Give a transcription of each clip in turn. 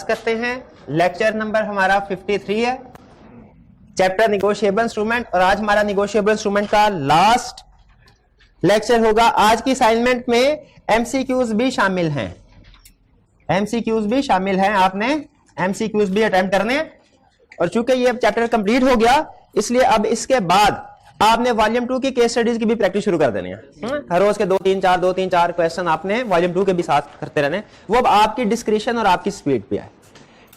करते हैं। Lecture number हमारा 53 है, चैप्टर निगोशिएबल इंस्ट्रूमेंट, और आज हमारा निगोशिएबल इंस्ट्रूमेंट का लास्ट लेक्चर होगा। आज की असाइनमेंट में एमसीक्यूज भी शामिल हैं, एमसीक्यूज भी शामिल हैं, आपने एमसीक्यूज भी अटेम्प्ट करने हैं। और चूंकि ये चैप्टर कंप्लीट हो गया, इसलिए अब इसके बाद आपने वॉल्यूम 2 की केस स्टडीज की भी प्रैक्टिस शुरू कर देनी है। हर रोज के 2-3-4 क्वेश्चन आपने वॉल्यूम 2 के भी साथ करते रहने। वो अब आपकी डिस्क्रिप्शन और आपकी स्पीड पे है,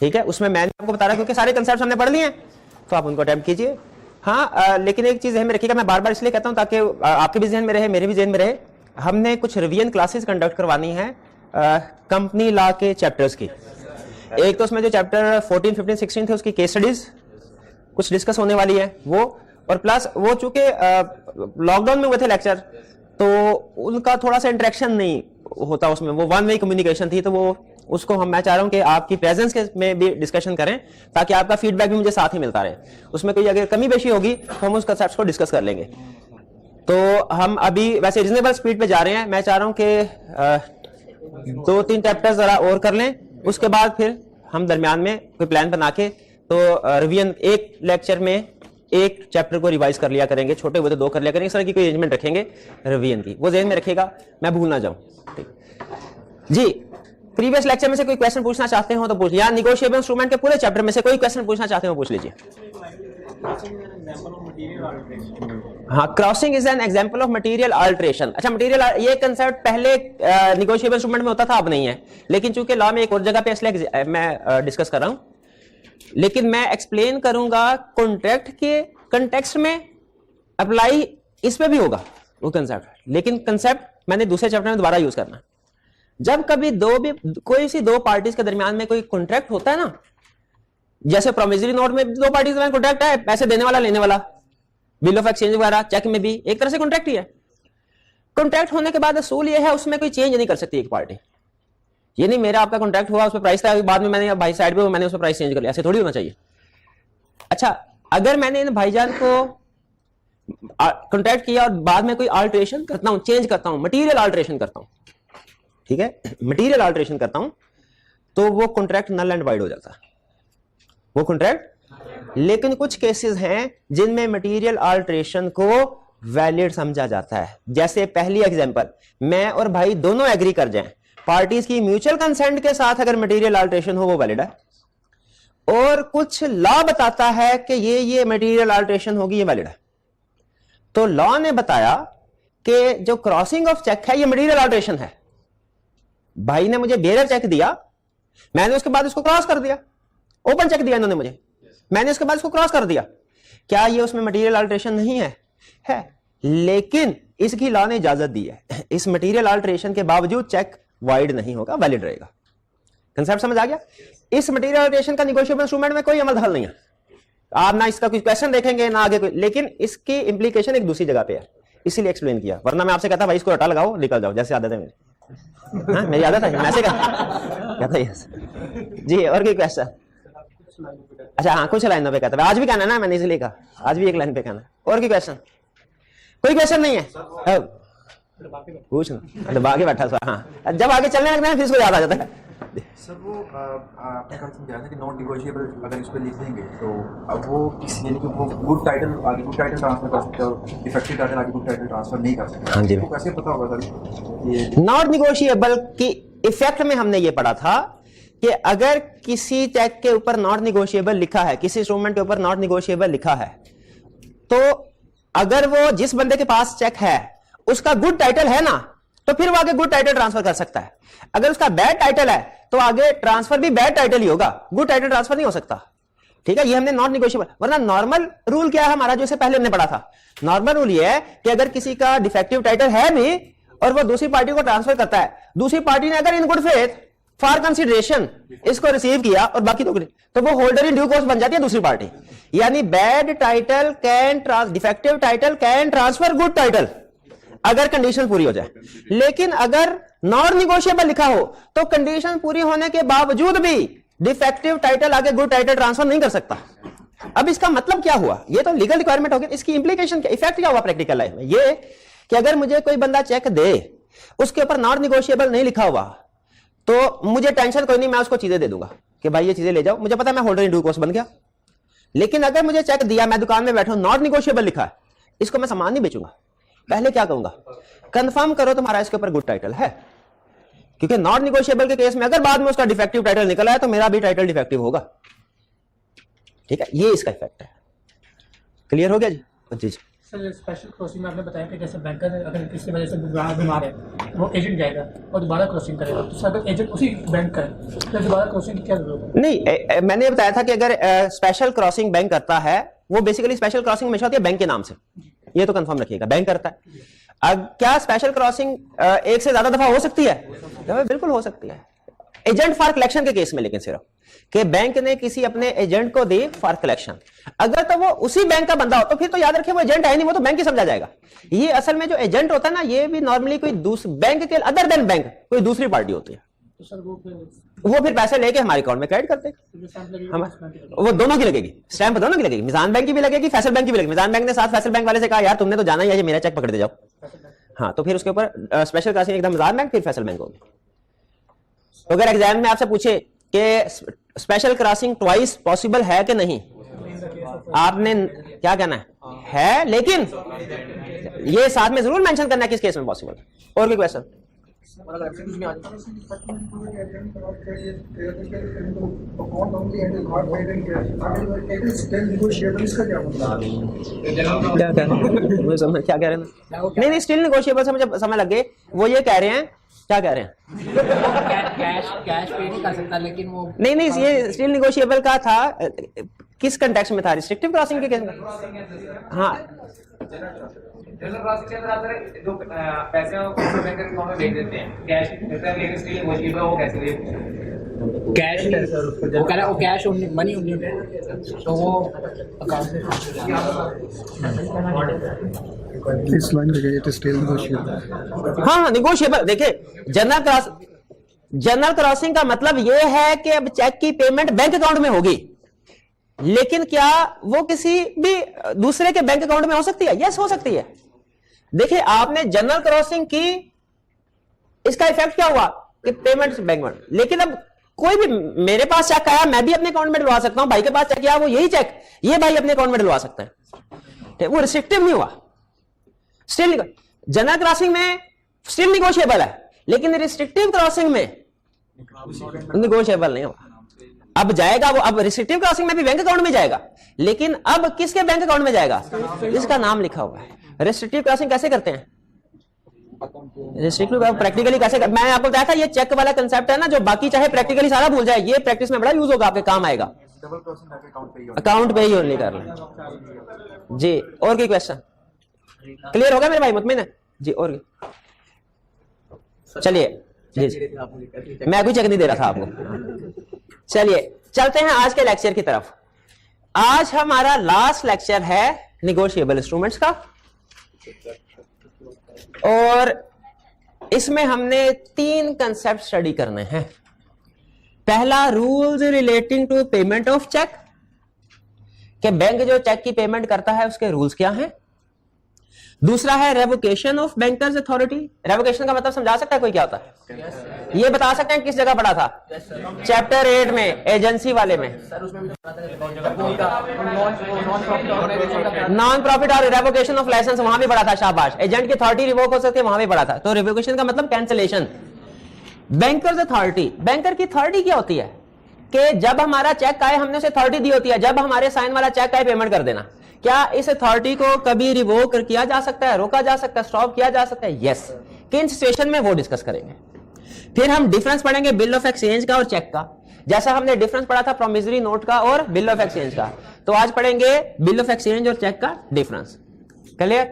ठीक है। उसमें मैंने आपको बता रहा क्योंकि सारे कंसेप्ट हमने पढ़ लिए हैं, तो आप उनको अटेम्प्ट कीजिए। हाँ, लेकिन एक चीज ध्यान में रखिएगा, मैं बार बार इसलिए कहता हूं ताकि आपके भी ध्यान में रहे, मेरे भी ध्यान में रहे। हमने कुछ रिवीजन क्लासेस कंडक्ट करवानी है कंपनी लॉ के चैप्टर्स की। एक तो उसमें जो चैप्टर 14, 15, 16 थे उसकी केस स्टडीज कुछ डिस्कस होने वाली है वो, और प्लस वो चूंकि लॉकडाउन में हुए थे लेक्चर, तो उनका थोड़ा सा इंटरेक्शन नहीं होता उसमें, वो वन वे कम्युनिकेशन थी, तो वो उसको मैं चाह रहा हूं कि आपकी प्रेजेंस के में भी डिस्कशन करें ताकि आपका फीडबैक भी मुझे साथ ही मिलता रहे। उसमें कोई अगर कमी बेशी होगी तो हम उस कंसेप्ट को डिस्कस कर लेंगे। तो हम अभी वैसे रिजनेबल स्पीड पे जा रहे हैं। मैं चाह रहा हूं कि 2-3 चैप्टर जरा और कर लें, उसके बाद फिर हम दरमियान में कोई प्लान बना के तो रिवीजन एक लेक्चर में एक चैप्टर को रिवाइज कर लिया करेंगे, छोटे हुए तो 2 कर लिया करेंगे। इस तरह की कोई अरेंजमेंट रखेंगे रिवीजन की, वो ज़हन में रखेगा, मैं भूल ना जाऊं। जी, प्रीवियस लेक्चर में से कोई क्वेश्चन पूछना चाहते हो तो पूछ लिया। निगोशिएबल इंस्ट्रूमेंट के पूरे चैप्टर में से कोई क्वेश्चन पूछना चाहते हो पूछ लीजिए। हाँ, crossing is an example of material alteration. अच्छा, मटेरियल ये कंसेप्ट पहले निगोशिएबल इंस्ट्रूमेंट में होता था, अब नहीं है, लेकिन चूंकि लॉ में एक और जगह पे इसलिए मैं डिस्कस कर रहा हूं। लेकिन मैं एक्सप्लेन करूंगा कॉन्ट्रैक्ट के कंटेक्स्ट में, अप्लाई इस पे भी होगा वो कंसेप्ट, लेकिन कंसेप्ट मैंने दूसरे चैप्टर में दोबारा यूज करना। जब कभी कोई सी दो पार्टीज के दरमियान में कोई कॉन्ट्रैक्ट होता है ना, जैसे प्रोमिसरी नोट में 2 पार्टीज में कॉन्ट्रैक्ट है, पैसे देने वाला लेने वाला, बिल ऑफ एक्सचेंज वगैरह, चेक में भी एक तरह से कॉन्ट्रैक्ट ही है। कॉन्ट्रैक्ट होने के बाद असूल ये है उसमें कोई चेंज नहीं कर सकती एक पार्टी। ये नहीं मेरा आपका कॉन्ट्रैक्ट हुआ, उसमें प्राइस था, बाद में मैंने भाई साइड पे मैंने उसमें प्राइस चेंज कर लिया, ऐसे थोड़ी होना चाहिए। अच्छा, अगर मैंने इन भाईजान को कॉन्ट्रैक्ट किया और बाद में कोई अल्टरेशन करता हूं, चेंज करता हूं, मटेरियल अल्टरेशन करता हूं, ठीक है, मटेरियल अल्टरेशन करता हूं, तो वो कॉन्ट्रैक्ट नल एंड वाइड हो जाता है, वो कॉन्ट्रैक्ट। लेकिन कुछ केसेस हैं जिनमें मटेरियल अल्टरेशन को वैलिड समझा जाता है। जैसे पहली एग्जांपल, मैं और भाई दोनों एग्री कर जाएं, पार्टीज की म्यूचुअल कंसेंट के साथ अगर मटेरियल अल्टरेशन हो वो वैलिड है, और कुछ लॉ बताता है कि ये मटेरियल अल्टरेशन होगी, ये वैलिड है। तो लॉ ने बताया कि जो क्रॉसिंग ऑफ चेक है ये मटेरियल अल्टरेशन है। भाई ने मुझे बेरर चेक दिया, मैंने उसके बाद उसको क्रॉस कर दिया, ओपन चेक दिया इन्होंने मुझे, मैंने उसके बाद उसको क्रॉस कर दिया, क्या ये उसमें मटेरियल अल्टरेशन नहीं है? है, लेकिन इसकी लॉ ने इजाजत दी है, इस मटेरियल अल्टरेशन के बावजूद चेक वाइड नहीं होगा, वैलिड रहेगा। कंसेप्ट समझ आ गया? इस मटेरियल अल्टरेशन का निगोशिएबल इंस्ट्रूमेंट में कोई अमल दखल नहीं है। आप ना इसका कोई क्वेश्चन देखेंगे ना आगे कोई, लेकिन इसकी इंप्लीकेशन एक दूसरी जगह पे है, इसीलिए एक्सप्लेन किया। वरना मैं आपसे कहता भाई इसको हटा लगाओ निकल जाओ, जैसे आदत है मेरी। हाँ, मेरी आदत है, मैं ऐसे कहता यस जी। और कोई क्वेश्चन? अच्छा हाँ, कुछ लाइनों पे कहता है, आज भी कहना ना, मैंने इसलिए कहा आज भी एक लाइन पे कहना। और कोई क्वेश्चन? कोई क्वेश्चन नहीं है? पूछना दबा के बैठा सा। हाँ, जब आगे चलने लगता है फिर इसको याद आ जाता है। सर वो आपने कल समझाया था कि नॉट निगोशिएबल अगर इस पे लिख देंगे तो अब वो यानी कि वो गुड टाइटल आगे गुड टाइटल ट्रांसफर कर सकते हो, डिफेक्टिव टाइटल आगे गुड टाइटल ट्रांसफर नहीं कर सकते। हाँ जी, तो कैसे पता होगा सर ये नॉट निगोशिएबल की इफेक्ट में हमने ये पढ़ा था कि अगर किसी चेक के ऊपर नॉट निगोशिएबल लिखा है, किसी इंस्ट्रूमेंट के ऊपर नॉट निगोशिएबल लिखा है, तो अगर वो जिस बंदे के पास चेक है उसका गुड टाइटल है ना, तो फिर वो आगे गुड टाइटल ट्रांसफर कर सकता है। अगर उसका बैड टाइटल है तो आगे ट्रांसफर भी बैड टाइटल ही होगा, गुड टाइटल ट्रांसफर नहीं हो सकता, ठीक है। ये हमने नॉट निगोशिएबल, वरना नॉर्मल रूल क्या है हमारा, जो पहले हमने पढ़ा था। नॉर्मल रूल ये है कि अगर किसी का डिफेक्टिव टाइटल है भी और वो दूसरी पार्टी को ट्रांसफर करता है, दूसरी पार्टी ने अगर इन गुड फेथ फॉर कंसिडरेशन इसको रिसीव किया और बाकी तो वो होल्डर इन ड्यू कोर्स बन जाती है दूसरी पार्टी। यानी bad title can defective title can transfer good title अगर कंडीशन पूरी हो जाए। लेकिन अगर नॉन निगोशिएबल लिखा हो तो कंडीशन पूरी होने के बावजूद भी डिफेक्टिव टाइटल आगे गुड टाइटल ट्रांसफर नहीं कर सकता। अब इसका मतलब क्या हुआ? ये तो लीगल रिक्वायरमेंट हो गई, इसकी इंप्लीकेशन क्या, इफेक्ट क्या हुआ प्रैक्टिकल लाइफ में? ये कि अगर मुझे कोई बंदा चेक दे, उसके ऊपर नॉन निगोशिएबल नहीं लिखा हुआ, तो मुझे टेंशन कोई नहीं, मैं उसको चीजें दे दूंगा, कि भाई ये चीजें ले जाओ, मुझे पता है मैं होल्डर इन ड्यू कोर्स बन गया। लेकिन अगर मुझे चेक दिया, मैं दुकान में बैठा हूं, नॉट निगोशिएबल लिखा है, इसको मैं सामान नहीं बेचूंगा, पहले क्या कहूंगा, कंफर्म करो तुम्हारा इसके ऊपर गुड टाइटल है, क्योंकि नॉट निगोशिएबल के केस में अगर बाद में उसका डिफेक्टिव टाइटल निकला है तो मेरा भी टाइटल डिफेक्टिव होगा। ठीक है, ये इसका इफेक्ट है। क्लियर हो गया जी? जी जी। सर स्पेशल क्रॉसिंग में आपने बताया कि जैसे बैंकर अगर किसी वजह से बीमार है वो एजेंट जाएगा और दोबारा क्रॉसिंग करेगा, तो सर अगर एजेंट उसी बैंक का है तो दोबारा क्रॉसिंग की क्या जरूरत है? नहीं, मैंने ये बताया था कि अगर स्पेशल क्रॉसिंग बैंक करता है, वो बेसिकली स्पेशल क्रॉसिंग हमेशा होती है बैंक के नाम से, ये तो कंफर्म रखिएगा, बैंक करता है। अब क्या स्पेशल क्रॉसिंग एक से ज्यादा दफा हो सकती है? बिल्कुल हो सकती है, एजेंट फॉर कलेक्शन के केस में, लेकिन सिर्फ कि बैंक ने किसी अपने एजेंट को दी फॉर कलेक्शन, अगर तो वो उसी बैंक का बंदा हो तो फिर तो याद रखिए वो एजेंट है नहीं, वो तो बैंक ही समझा जाएगा। ये असल में जो एजेंट होता है ना, ये भी नॉर्मली कोई दूसरे बैंक के अदर देन बैंक कोई दूसरी पार्टी होती है, तो सर वो फिर पैसे लेके हमारे अकाउंट में क्रेडिट कर देगा। वो दोनों की लगेगी, स्टैंप दोनों की लगेगी, मिजान बैंक की भी लगेगी, फैसल बैंक की भी लगेगी। मिजान बैंक ने साथ फैसल बैंक वाले से कहा यार तुमने तो जाना ही है, ये मेरा चेक पकड़ दे जाओ, हाँ, तो फिर उसके ऊपर स्पेशल क्रॉसिंग एकदम मिजान बैंक फिर फैसल बैंक होगी। तो अगर एग्जाम में आपसे पूछे कि स्पेशल क्रॉसिंग ट्वाइस पॉसिबल है कि नहीं, आपने क्या कहना है, लेकिन ये साथ में जरूर मेंशन करना है किस केस में पॉसिबल। और कोई क्वेश्चन? क्या कह रहे हैं? नहीं, स्टिल निगोशिएबल से मुझे समझ लग गए, वो ये कह रहे हैं, क्या कह रहे हैं, कैश पे नहीं कर सकता, लेकिन वो नहीं, ये स्टिल निगोशिएबल का था, किस कंटेक्स्ट में था, रिस्ट्रिक्टिव क्रॉसिंग के केस में? हाँ, जनरल क्रॉसिंग के अंदर आप जो पैसे बैंक अकाउंट में भेज देते हैं, कैश रहता है, लेकिन स्टिल नेगोशिएबल वो कैसे ले कैश वो कह रहा है वो कैश मनी ओनली, तो वो अकाउंट इस लाइन पे गए थे स्टिल निगोशिएबल। हाँ, निगोशिएबल। देखिए जनरल क्रॉसिंग का मतलब यह है कि अब चेक की पेमेंट बैंक अकाउंट में होगी, लेकिन क्या वो किसी भी दूसरे के बैंक अकाउंट में हो सकती है? यस, हो सकती है। देखिए, आपने जनरल क्रॉसिंग की, इसका इफेक्ट क्या हुआ कि पेमेंट बैंक में, लेकिन अब कोई भी मेरे पास चेक आया, मैं भी अपने अकाउंट में डलवा सकता हूं, भाई के पास चेक आया, वो यही चेक ये भाई अपने अकाउंट में डलवा सकते हैं, वो रिस्ट्रिक्टिव नहीं हुआ। स्टिल जनरल क्रॉसिंग में स्टिल निगोशिएबल है, लेकिन रिस्ट्रिक्टिव क्रॉसिंग में निगोशिएबल नहीं हुआ। अब जाएगा वो, अब रिस्ट्रिक्टिव क्रॉसिंग में भी बैंक अकाउंट में जाएगा, लेकिन अब किसके बैंक अकाउंट में जाएगा? इसका नाम लिखा हुआ है। रिस्ट्रिक्टिव क्रॉसिंग कैसे करते हैं? रिस्ट्रिक्टिव प्रैक्टिकली कैसे मैं आपको बताया था, ये चेक वाला कंसेप्ट है ना, जो बाकी चाहे प्रैक्टिकली सारा भूल जाए, ये प्रैक्टिस में बड़ा यूज होगा, आपके काम आएगा। डबल क्रॉसिंग अकाउंट पे ही ओनली कर लें जी। और कोई क्वेश्चन? क्लियर हो गया मेरे भाई? मुतमिन है जी? और चलिए जी, मैं कोई चेक नहीं दे रहा था आपको। चलिए चलते हैं आज के लेक्चर की तरफ। आज हमारा लास्ट लेक्चर है निगोशिएबल इंस्ट्रूमेंट्स का, और इसमें हमने 3 कंसेप्ट स्टडी करने हैं। पहला, rules relating to payment of cheque, कि बैंक जो चेक की पेमेंट करता है उसके रूल्स क्या हैं। दूसरा है revocation of banker's authority. Revocation का मतलब समझा सकता है कोई क्या होता है? ये बता सकते हैं किस जगह पढ़ा था? चैप्टर 8 में, एजेंसी वाले में, नॉन प्रॉफिट और रेवोकेशन ऑफ लाइसेंस, वहां भी पढ़ा था। शाबाश। एजेंट की अथॉरिटी रिवोक हो सकती है, वहां भी पढ़ा था। तो रेवोकेशन का मतलब कैंसिलेशन। बैंकर्स अथॉरिटी, बैंकर की अथॉरिटी क्या होती है कि जब हमारा चेक आए, हमने उसे अथॉरिटी दी होती है, जब हमारे साइन वाला चेक आए पेमेंट कर देना। क्या इस अथॉरिटी को कभी रिवोक किया जा सकता है, रोका जा सकता है, स्टॉप किया जा सकता है? यस। किन सिचुएशन में, वो डिस्कस करेंगे। फिर हम डिफरेंस पढ़ेंगे बिल ऑफ एक्सचेंज का और चेक का, जैसा हमने डिफरेंस पढ़ा था प्रोमिसरी नोट का और बिल ऑफ एक्सचेंज का। तो आज पढ़ेंगे बिल ऑफ एक्सचेंज और चेक का डिफरेंस। क्लियर?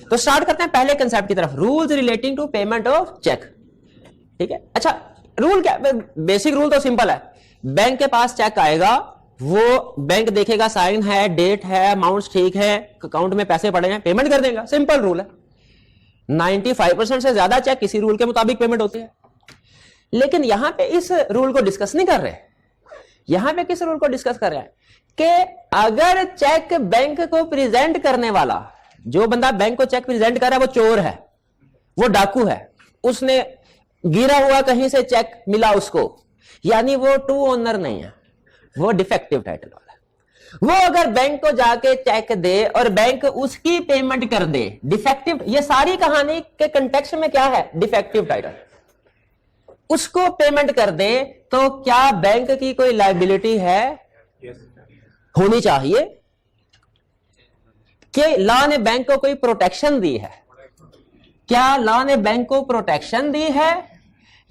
तो स्टार्ट करते हैं पहले कंसेप्ट की तरफ, rules relating to payment of cheque. ठीक है, अच्छा रूल क्या? बेसिक रूल तो सिंपल है। बैंक के पास चेक आएगा, वो बैंक देखेगा साइन है, डेट है, अमाउंट्स ठीक है, अकाउंट में पैसे पड़े हैं, पेमेंट कर देगा। सिंपल रूल है। 95% से ज्यादा चेक किसी रूल के मुताबिक पेमेंट होती है। लेकिन यहां पे इस रूल को डिस्कस नहीं कर रहे। यहां पे किस रूल को डिस्कस कर रहे हैं कि अगर चेक बैंक को प्रेजेंट करने वाला, जो बंदा बैंक को चेक प्रेजेंट कर रहा है, वो चोर है, वो डाकू है, उसने गिरा हुआ कहीं से चेक मिला उसको, यानी वो ट्रू ओनर नहीं है, वो डिफेक्टिव टाइटल वाला है। वो अगर बैंक को जाके चेक दे और बैंक उसकी पेमेंट कर दे, डिफेक्टिव, ये सारी कहानी के कंटेक्स्ट में क्या है, डिफेक्टिव टाइटल, उसको पेमेंट कर दे, तो क्या बैंक की कोई लायबिलिटी है? होनी चाहिए कि लॉ ने बैंक को कोई प्रोटेक्शन दी है? क्या लॉ ने बैंक को प्रोटेक्शन दी है,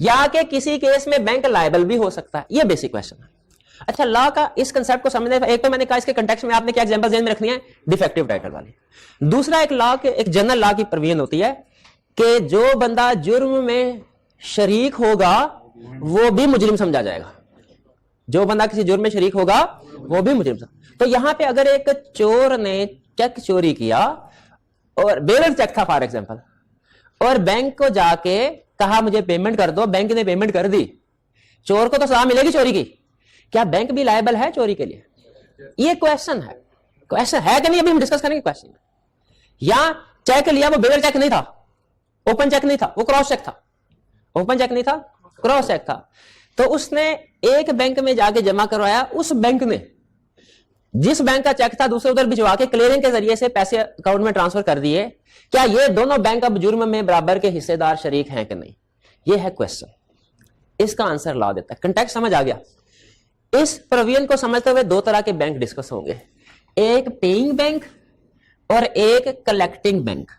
या कि किसी केस में बैंक लायबल भी हो सकता है? ये बेसिक क्वेश्चन है। अच्छा, लॉ का इस कंसेप्ट को समझने, एक तो मैंने कहा इसके कंटेक्स्ट में आपने क्या एग्जांपल ध्यान में रखनी है, डिफेक्टिव टाइटल वाली। दूसरा, एक लॉ के, एक जनरल लॉ की प्रोविजन होती है कि जो बंदा जुर्म में शरीक होगा वो भी मुजरिम समझा जाएगा। जो बंदा किसी जुर्म में शरीक होगा वो भी मुजरिम समझा। तो यहां पे अगर एक चोर ने चेक चोरी किया और बेरर चेक था फॉर एग्जांपल, और बैंक को जाके कहा मुझे पेमेंट कर दो, बैंक ने पेमेंट कर दी, चोर को तो सजा मिलेगी चोरी की, क्या बैंक भी लायबल है चोरी के लिए? ये क्वेश्चन है, क्वेश्चन है कि नहीं, अभी हम डिस्कस करेंगे क्वेश्चन। या चेक लिया, वो बेरर चेक नहीं था, ओपन चेक नहीं था, वो क्रॉस चेक था, ओपन चेक नहीं था, क्रॉस चेक था, तो उसने एक बैंक में जाके जमा करवाया, उस बैंक ने जिस बैंक का चेक था दूसरे उधर भिजवा के क्लियरिंग के जरिए से पैसे अकाउंट में ट्रांसफर कर दिए, क्या ये दोनों बैंक अब जुर्म में बराबर के हिस्सेदार शरीक हैं कि नहीं? ये है क्वेश्चन, इसका आंसर लॉ देता है। कंटेक्स्ट समझ आ गया? इस प्रोविजन को समझते हुए दो तरह के बैंक डिस्कस होंगे, एक पेइंग बैंक और एक कलेक्टिंग बैंक।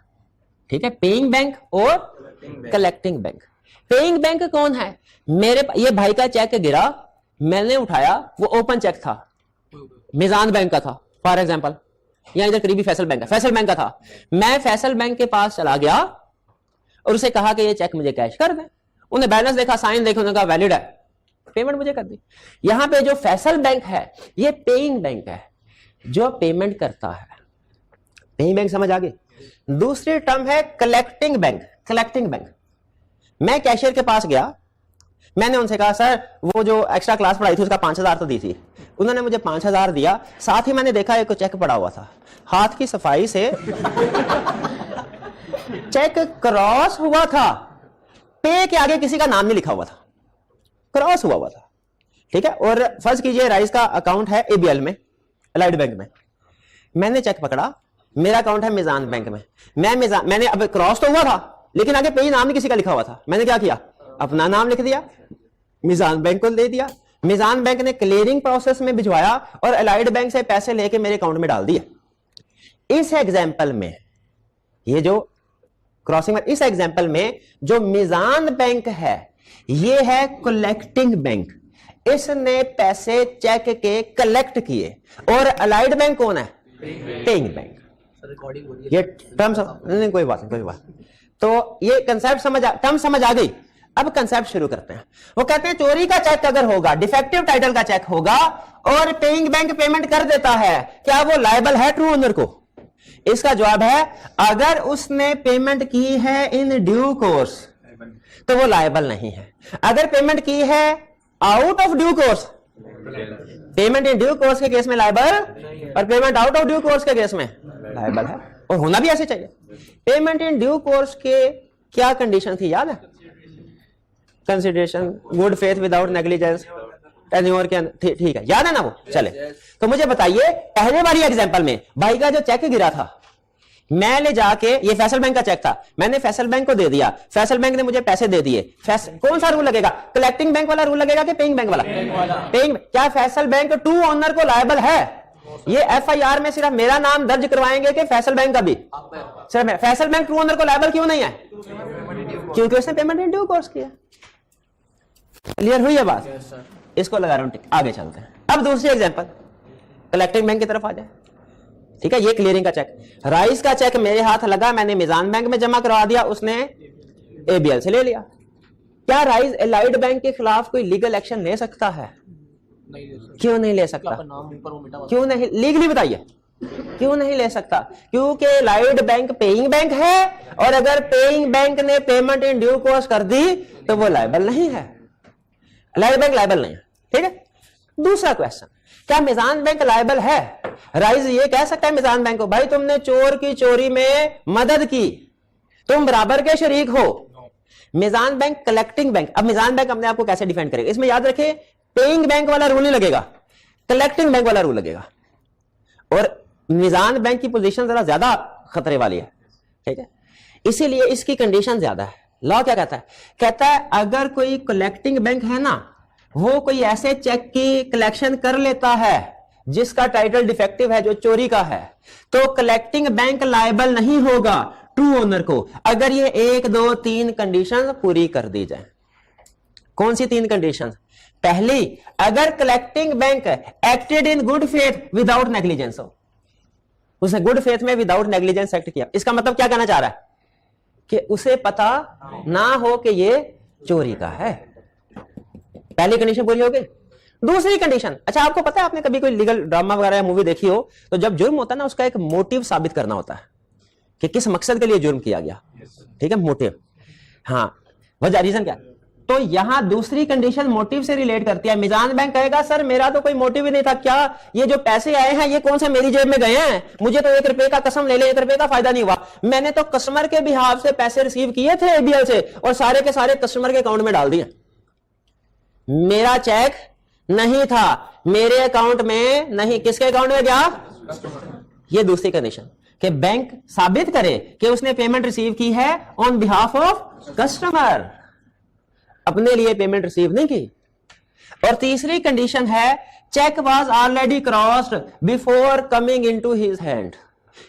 ठीक है, पेइंग बैंक और कलेक्टिंग बैंक। पेइंग बैंक कौन है? मेरे ये भाई का चेक गिरा, मैंने उठाया, वो ओपन चेक था, मिजान बैंक का था फॉर एग्जांपल, या इधर करीबी फैसल बैंक है, फैसल बैंक का था, मैं फैसल बैंक के पास चला गया और उसे कहा कि ये चेक मुझे कैश कर दे। उन्हें बैलेंस देखा, साइन देखे, उन्होंने कहा वैलिड है, पेमेंट मुझे कर दी। यहां पे जो फैसल बैंक है ये पेइंग बैंक है, जो पेमेंट करता है। पेइंग बैंक समझ आ गई? दूसरी टर्म है कलेक्टिंग बैंक। कलेक्टिंग बैंक, मैं कैशियर के पास गया, मैंने उनसे कहा सर वो जो एक्स्ट्रा क्लास पढ़ाई थी उसका 5,000 तो दी थी, उन्होंने मुझे 5,000 दिया, साथ ही मैंने देखा एक चेक पड़ा हुआ था, हाथ की सफाई से चेक क्रॉस हुआ था, पे के आगे किसी का नाम नहीं लिखा हुआ था, क्रॉस हुआ था। ठीक है, और फर्ज कीजिए राइस का अकाउंट है एबीएल में, अलाइड बैंक में, मैंने चेक पकड़ा, मेरा अकाउंट है मिजान बैंक में, मैंने अब क्रॉस तो हुआ था लेकिन आगे पे नाम नहीं किसी का लिखा हुआ था, मैंने क्या किया, अपना नाम लिख दिया, मिजान बैंक को दे दिया, मिजान बैंक ने क्लियरिंग प्रोसेस में भिजवाया और अलाइड बैंक से पैसे लेके मेरे अकाउंट में डाल दिए। इस एग्जांपल में ये जो क्रॉसिंग, इस एग्जांपल में जो मिजान बैंक है ये है कलेक्टिंग बैंक, इसने पैसे चेक के कलेक्ट किए, और अलाइड बैंक कौन है, पेइंग बैंक। ये टर्म नहीं, कोई बात नहीं, कोई बात। तो ये कंसेप्ट टर्म समझ आ गई। अब कंसेप्ट शुरू करते हैं। वो कहते हैं चोरी का चेक अगर होगा, डिफेक्टिव टाइटल का चेक होगा और पेइंग बैंक पेमेंट कर देता है, क्या वो लायबल है ट्रू ओनर को? इसका जवाब है अगर उसने पेमेंट की है इन ड्यू कोर्स तो वो लायबल नहीं है। अगर पेमेंट की है out of due course, payment in due course के केस में लायबल, और payment out of due course के केस में लायबल है, और होना भी ऐसे चाहिए। पेमेंट इन ड्यू कोर्स के क्या कंडीशन थी याद है? Consideration, good faith without negligence, tenure के, ठीक है, याद है ना वो? चले, तो मुझे बताइए पहले वाली एग्जांपल में भाई का जो चेक गिरा था, मैं ले जाके, ये फैसल बैंक का चेक था, मैंने फैसल बैंक को दे दिया, फैसल बैंक ने मुझे पैसे दे दिए, कौन सा रूल लगेगा, कलेक्टिंग बैंक वाला रूल लगेगा कि पेइंग बैंक वाला? पेइंग। क्या फैसल बैंक ट्रू ओनर को लायबल है? ये एफआईआर में सिर्फ मेरा नाम दर्ज करवाएंगे कि फैसल बैंक का भी? सिर्फ फैसल बैंक ट्रू ओनर को लायबल क्यों नहीं है? क्योंकि उसने पेमेंट इन ड्यू कोर्स किया। क्लियर हुई है बात? इसको लगा रहा हूं टिक, आगे चलते हैं। अब दूसरी एग्जांपल, कलेक्टिंग बैंक की तरफ आ जाए। ठीक है, ये क्लियरिंग का चेक, राइस का चेक मेरे हाथ लगा, मैंने मिजान बैंक में जमा करवा दिया, उसने एबीएल से ले लिया। क्या राइस अलाइड बैंक के खिलाफ कोई लीगल एक्शन ले सकता है? क्यों नहीं ले सकता? क्यों नहीं? लीगली बताइए क्यों नहीं ले सकता? क्योंकि अलाइड बैंक पेइंग बैंक है, और अगर पेइंग बैंक ने पेमेंट इन ड्यू कोर्स कर दी तो वो लायबल नहीं है, अलाइड बैंक लायबल नहीं है। ठीक है, दूसरा क्वेश्चन, क्या मिजान बैंक लायबल है? राइज ये कह सकता है मिजान बैंक को, भाई तुमने चोर की चोरी में मदद की, तुम बराबर के शरीक हो। मिजान बैंक कलेक्टिंग बैंक। अब मिजान बैंक अपने आप को कैसे डिफेंड करेगा? इसमें याद रखें पेइंग बैंक वाला रूल नहीं लगेगा, कलेक्टिंग बैंक वाला रूल लगेगा। और मीजान बैंक की पोजीशन जरा ज्यादा खतरे वाली है, ठीक है, इसीलिए इसकी कंडीशन ज्यादा है। लॉ क्या कहता है? कहता है अगर कोई कलेक्टिंग बैंक है ना, वो कोई ऐसे चेक की कलेक्शन कर लेता है जिसका टाइटल डिफेक्टिव है, जो चोरी का है, तो कलेक्टिंग बैंक लायबल नहीं होगा ट्रू ओनर को, अगर ये 1, 2, 3 कंडीशन पूरी कर दी जाए। कौन सी 3 कंडीशन? पहली, अगर collecting bank acted in good faith without negligence हो, उसने गुड फेथ में विदाउट नेग्लिजेंस एक्ट किया। इसका मतलब क्या कहना चाह रहा है? कि उसे पता ना हो कि ये चोरी का है। पहली कंडीशन पूरी हो गई। दूसरी कंडीशन, अच्छा आपको पता है, आपने कभी कोई लीगल ड्रामा वगैरह या मूवी देखी हो, तो जब जुर्म होता है ना, उसका एक मोटिव साबित करना होता है कि किस मकसद के लिए जुर्म किया गया, ठीक है, मोटिव। हाँ, वजह, रीजन क्या? तो यहां दूसरी कंडीशन मोटिव से रिलेट करती है। मीजान बैंक कहेगा सर मेरा तो कोई मोटिव ही नहीं था, क्या ये जो पैसे आए हैं ये कौन से मेरी जेब में गए हैं, मुझे तो 1 रुपए का कसम ले ले 1 रुपए का फायदा नहीं हुआ, मैंने तो कस्टमर के बिहाफ से पैसे रिसीव किए थे एबीएल से और सारे के सारे कस्टमर के अकाउंट में डाल दिए, मेरा चेक नहीं था, मेरे अकाउंट में नहीं, किसके अकाउंट में गया? ये दूसरी कंडीशन, कि बैंक साबित करे कि उसने पेमेंट रिसीव की है ऑन बिहाफ ऑफ कस्टमर, अपने लिए पेमेंट रिसीव नहीं की। और तीसरी कंडीशन है cheque was already crossed before coming into his hand.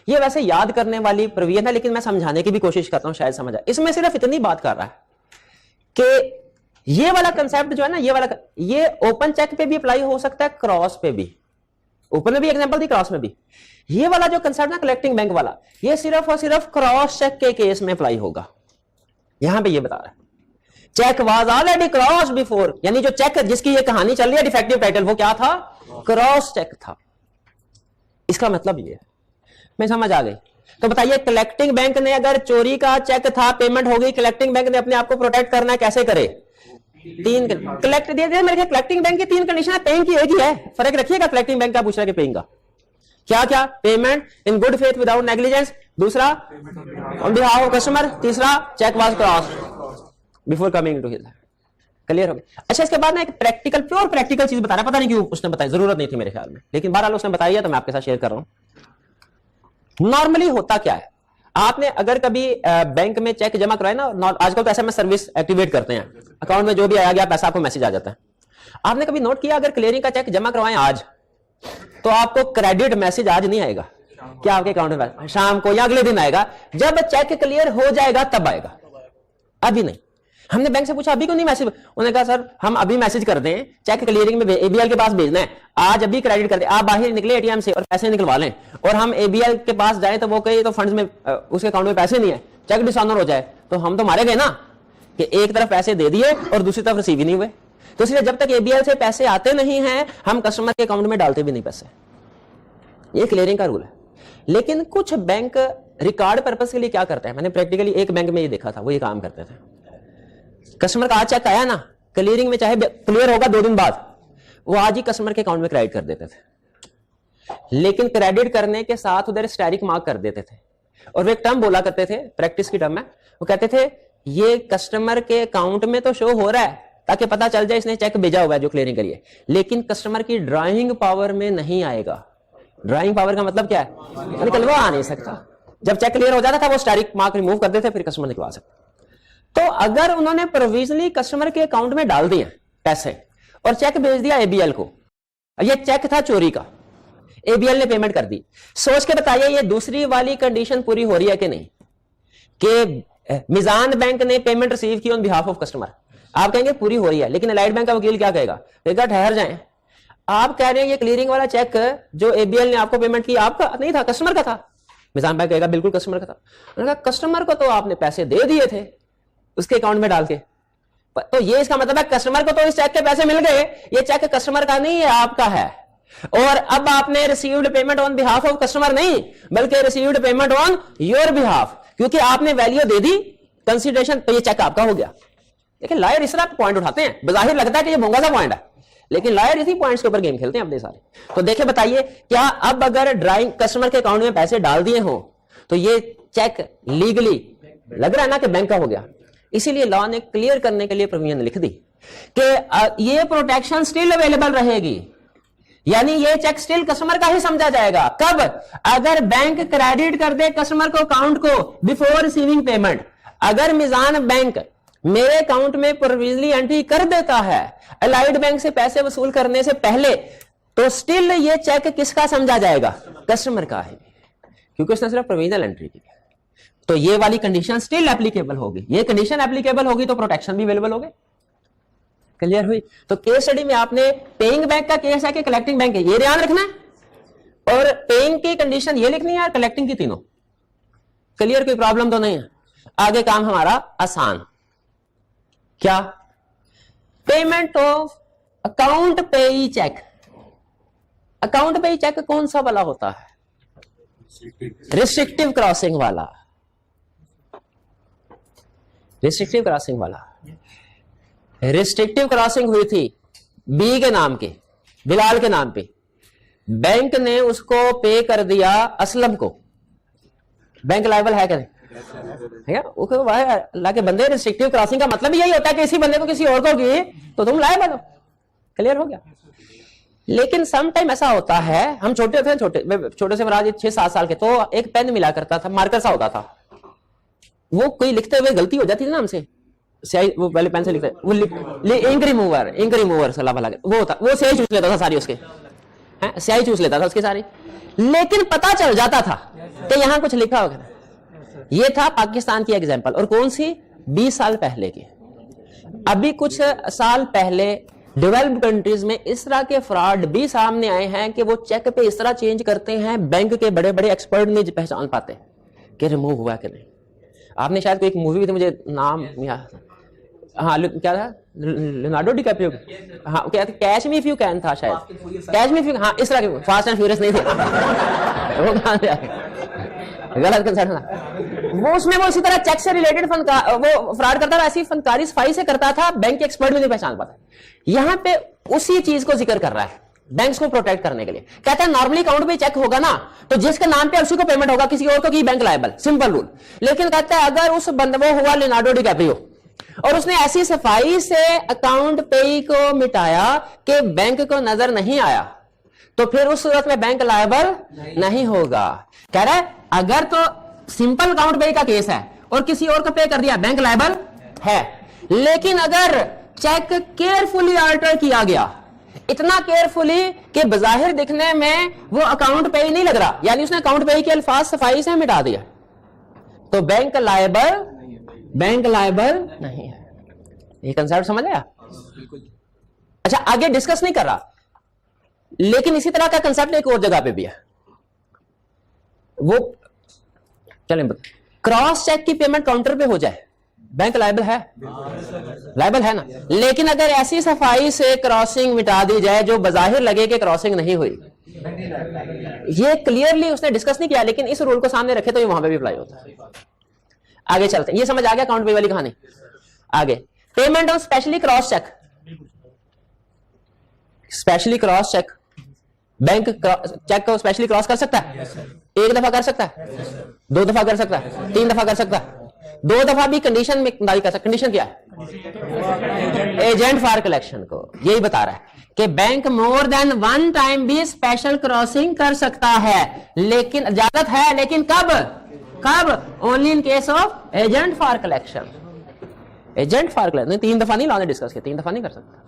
ये वैसे याद करने वाली प्रोविजन है, लेकिन मैं समझाने की भी कोशिश करता हूं, शायद समझ आए। इसमें सिर्फ इतनी बात कर रहा है कि ये वाला कंसेप्ट जो है ना, ये वाला, ये ओपन चेक पे भी अप्लाई हो सकता है, क्रॉस पे भी। ओपन में भी एग्जांपल दी, क्रॉस में भी। ये वाला जो कंसेप्ट ना कलेक्टिंग बैंक वाला, ये सिर्फ और सिर्फ क्रॉस चेक के केस में अप्लाई होगा। यहां पे ये बता रहा है cheque was already cross before, यानी जो चेक जिसकी ये कहानी चल रही है डिफेक्टिव टाइटल, वो क्या था? क्रॉस चेक था। इसका मतलब ये, मैं समझ आ गई। तो बताइए, कलेक्टिंग बैंक ने अगर चोरी का चेक था, पेमेंट हो गई, कलेक्टिंग बैंक ने अपने आप को प्रोटेक्ट करना है, कैसे करे? 3 कलेक्ट दे दिया। मेरे कलेक्टिंग बैंक की 3 कंडीशन है, पेइंग की एक ही है, फर्क रखिएगा। कलेक्टिंग बैंक का पूछ रहा है कि पेइंग का क्या क्या? Payment in good faith without negligence, दूसरा ऑन बिहाफ ऑफ कस्टमर, तीसरा cheque was crossed before coming to his. Clear हो गया? अच्छा, इसके बाद ना एक प्रैक्टिकल, प्योर प्रैक्टिकल चीज बता रहा है, पता नहीं क्यों उसने बताई, जरूरत नहीं थी मेरे ख्याल में, लेकिन बहरहाल उसने बताई है तो मैं आपके साथ शेयर कर रहा हूं। नॉर्मली होता क्या है, आपने अगर कभी बैंक में चेक जमा कराए ना, आजकल तो एसएमएस सर्विस एक्टिवेट करते हैं, अकाउंट में जो भी आया गया पैसा आपको मैसेज आ जाता है। आपने कभी नोट किया, अगर क्लियरिंग का चेक जमा करवाएं आज, तो आपको क्रेडिट मैसेज आज नहीं आएगा, क्या आपके अकाउंट में शाम को या अगले दिन आएगा, जब चेक क्लियर हो जाएगा तब आएगा, अभी नहीं। हमने बैंक से पूछा अभी क्यों नहीं मैसेज, उन्होंने कहा सर हम अभी मैसेज कर दें, चेक क्लियरिंग में एबीएल के पास भेजना है, आज अभी क्रेडिट कर दे, आप बाहर निकले एटीएम से और पैसे निकलवा लें, और हम एबीएल के पास जाए तो वो कहे तो फंड्स में उसके अकाउंट में पैसे नहीं है, चेक डिसऑनर हो जाए, तो हम तो मारे गए ना, कि एक तरफ पैसे दे दिए और दूसरी तरफ रिसीव ही नहीं हुए। तो इसलिए जब तक एबीएल से पैसे आते नहीं हैं, हम कस्टमर के अकाउंट में डालते भी नहीं पैसे। ये क्लियरिंग का रूल है। लेकिन कुछ बैंक रिकॉर्ड पर्पस के लिए क्या करते हैं, मैंने प्रैक्टिकली एक बैंक में ये देखा था, वो ये काम करते थे, कस्टमर का आज चेक आया ना, क्लियरिंग में चाहे क्लियर होगा 2 दिन बाद, वो आज ही कस्टमर के अकाउंट में क्रेडिट कर देते थे। लेकिन क्रेडिट करने के साथ उधर स्टैरिक मार्क कर देते थे, और वो एक टर्म बोला करते थे, प्रैक्टिस की टर्म है, वो कहते थे ये कस्टमर के अकाउंट में तो शो हो रहा है ताकि पता चल जाए इसने चेक भेजा हुआ है जो क्लियरिंग के लिए, लेकिन कस्टमर की ड्राइंग पावर में नहीं आएगा। ड्राइंग पावर का मतलब क्या है, निकलवा आ नहीं सकता। जब चेक क्लियर हो जाता था वो स्टैरिक मार्क रिमूव कर देते, फिर कस्टमर निकलवा सकता। तो अगर उन्होंने प्रोविजनली कस्टमर के अकाउंट में डाल दिए पैसे और चेक भेज दिया एबीएल को, ये चेक था चोरी का, एबीएल ने पेमेंट कर दी, सोच के बताइए ये दूसरी वाली कंडीशन पूरी हो रही है कि नहीं, कि मीजान बैंक ने पेमेंट रिसीव की ऑन बिहाफ ऑफ कस्टमर। आप कहेंगे पूरी हो रही है, लेकिन अलाइड बैंक का वकील क्या कहेगा, कहेगा ठहर जाएं, आप कह रहे हैं ये क्लियरिंग वाला चेक जो एबीएल ने आपको पेमेंट की आपका नहीं था, कस्टमर का था। मीजान बैंक कहेगा बिल्कुल कस्टमर का था। उन्होंने कहा कस्टमर को तो आपने पैसे दे दिए थे उसके अकाउंट में डाल के, तो ये इसका मतलब है कस्टमर को तो इस चेक के पैसे मिल गए, ये चेक कस्टमर का नहीं है आपका है, और अब आपने received payment on behalf of customer नहीं बल्कि received payment on your behalf, क्योंकि आपने वैल्यू दे दी कंसीडरेशन, तो ये चेक आपका हो गया। देखिए लॉयर इस तरह पॉइंट उठाते हैं, बजाहिर लगता है कि ये भोंगा सा पॉइंट है, लेकिन लॉयर इसी पॉइंट्स के ऊपर गेम खेलते हैं अपने सारे। तो देखिए बताइए, क्या अब अगर ड्राइंग कस्टमर के अकाउंट में पैसे डाल दिए हो तो ये चेक लीगली लग रहा है ना कि बैंक का हो गया। इसीलिए लॉ ने क्लियर करने के लिए प्रोविजन लिख दी कि ये प्रोटेक्शन स्टिल अवेलेबल रहेगी, यानी ये चेक स्टिल कस्टमर का ही समझा जाएगा। कब? अगर बैंक क्रेडिट कर दे कस्टमर को अकाउंट को बिफोर रिसीविंग पेमेंट। अगर मिजान बैंक मेरे अकाउंट में प्रोविजनली एंट्री कर देता है अलाइड बैंक से पैसे वसूल करने से पहले, तो स्टिल ये चेक किसका समझा जाएगा? कस्टमर का है, क्योंकि उसने सिर्फ प्रोविजनल एंट्री की। तो ये वाली कंडीशन स्टिल एप्लीकेबल होगी। ये कंडीशन एप्लीकेबल होगी तो प्रोटेक्शन भी अवेलेबल होगी। क्लियर हुई? तो केस स्टडी में आपने पेइंग बैंक का केस है कि कलेक्टिंग बैंक है, ये ध्यान रखना है। और पेइंग की कंडीशन ये लिखनी है और कलेक्टिंग की तीनों। क्लियर? कोई प्रॉब्लम तो नहीं है। आगे काम हमारा आसान। क्या? पेमेंट ऑफ अकाउंट पेई चेक। अकाउंट पेई चेक कौन सा वाला होता है? रिस्ट्रिक्टिव क्रॉसिंग वाला। रिस्ट्रिक्टिव क्रॉसिंग वाला। रिस्ट्रिक्टिव क्रॉसिंग हुई थी बी के नाम के, बिलाल के नाम पे। बैंक ने उसको पे कर दिया असलम को। बैंक लायबल है क्या? है अल्लाह के बंदे। रिस्ट्रिक्टिव क्रॉसिंग का मतलब यही होता है कि इसी बंदे को किसी और को की तो तुम लायबल हो। क्लियर हो गया? लेकिन सम टाइम ऐसा होता है, हम छोटे थे, छोटे से महाराज 6-7 साल के, तो एक पेन मिला करता था, मार्कर सा होता था। वो कोई लिखते हुए गलती हो जाती थी ना हमसे, स्याही वो पहले पेन से लिखते, वो इंक रिमूवर सलाह भला वो होता, वो स्याही चूस लेता था सारी उसके, स्याही चूस लेता था उसकी सारी। लेकिन पता चल जाता था कि यहां कुछ लिखा होगा। ये था पाकिस्तान की एग्जांपल। और कौन सी? 20 साल पहले की। अभी कुछ साल पहले डेवलप्ड कंट्रीज में इस तरह के फ्रॉड भी सामने आए हैं कि वो चेक पे इस तरह चेंज करते हैं, बैंक के बड़े बड़े एक्सपर्ट नहीं पहचान पाते कि रिमूव हुआ कि नहीं। आपने शायद कोई एक मूवी थी, मुझे नाम याद, हाँ क्या था, लियोनार्डो डिकैप्रियो, हाँ क्या था, catch me if you can था शायद, कैच मी इफ यू, हाँ इस तरह के, फास्ट एंड फ्यूरियस नहीं थे वो कहां से गलत कंसर्ट था वो। उसमें वो इसी तरह चेक से रिलेटेड वो फ्रॉड करता था, ऐसी फनकारी सफाई से करता था, बैंक के एक्सपर्ट भी नहीं पहचान पाता। यहां पे उसी चीज को जिक्र कर रहा है बैंक्स को प्रोटेक्ट करने के लिए। कहता है नॉर्मली अकाउंट पे चेक होगा ना तो जिसके नाम पे उसी को पेमेंट होगा, किसी और को की बैंक लायबल, सिंपल रूल। लेकिन कहता है अगर उस बंदे वो हुआ लियोनार्डो डिकैप्रियो और उसने ऐसी सफाई से अकाउंट पेई को मिटाया कि बैंक को नजर नहीं आया, तो फिर उस सूरत में बैंक लायबल नहीं होगा। कह रहा है अगर तो सिंपल अकाउंट पेई का केस है और किसी और को पे कर दिया, बैंक लायबल है। लेकिन अगर चेक केयरफुली अल्टर किया गया, इतना केयरफुली कि बजाहिर दिखने में वो अकाउंट पेई नहीं लग रहा, यानी उसने अकाउंट पेई के अल्फाज सफाई से मिटा दिया, तो बैंक लायबल नहीं है। ये कंसेप्ट समझ आया? अच्छा आगे डिस्कस नहीं कर रहा, लेकिन इसी तरह का कंसेप्ट एक और जगह पे भी है। वो चलें, क्रॉस चेक की पेमेंट काउंटर पे हो जाए, बैंक लायबल है? लायबल है ना। लेकिन अगर ऐसी सफाई से क्रॉसिंग मिटा दी जाए जो बजाहिर लगे कि क्रॉसिंग नहीं हुई, ये क्लियरली उसने डिस्कस नहीं किया, लेकिन इस रूल को सामने रखे तो ये वहां पे भी अप्लाई होता है। आगे चलते हैं, ये समझ आ गया अकाउंट पे वाली कहानी। आगे payment on specially cross cheque. Specially cross cheque, bank cheque को स्पेशली क्रॉस कर सकता है, एक दफा कर सकता है, 2 दफा कर सकता है, 3 दफा कर सकता है, 2 दफा भी कंडीशन में कर सकता है। कंडीशन क्या है? एजेंट फॉर कलेक्शन को यही बता रहा है कि बैंक मोर देन 1 टाइम भी स्पेशल क्रॉसिंग कर सकता है, लेकिन इजाजत है, लेकिन कब? Only in case of agent for collection. Agent for collection 3 दफा नहीं लाने डिस्कस किया, 3 दफा नहीं कर सकता,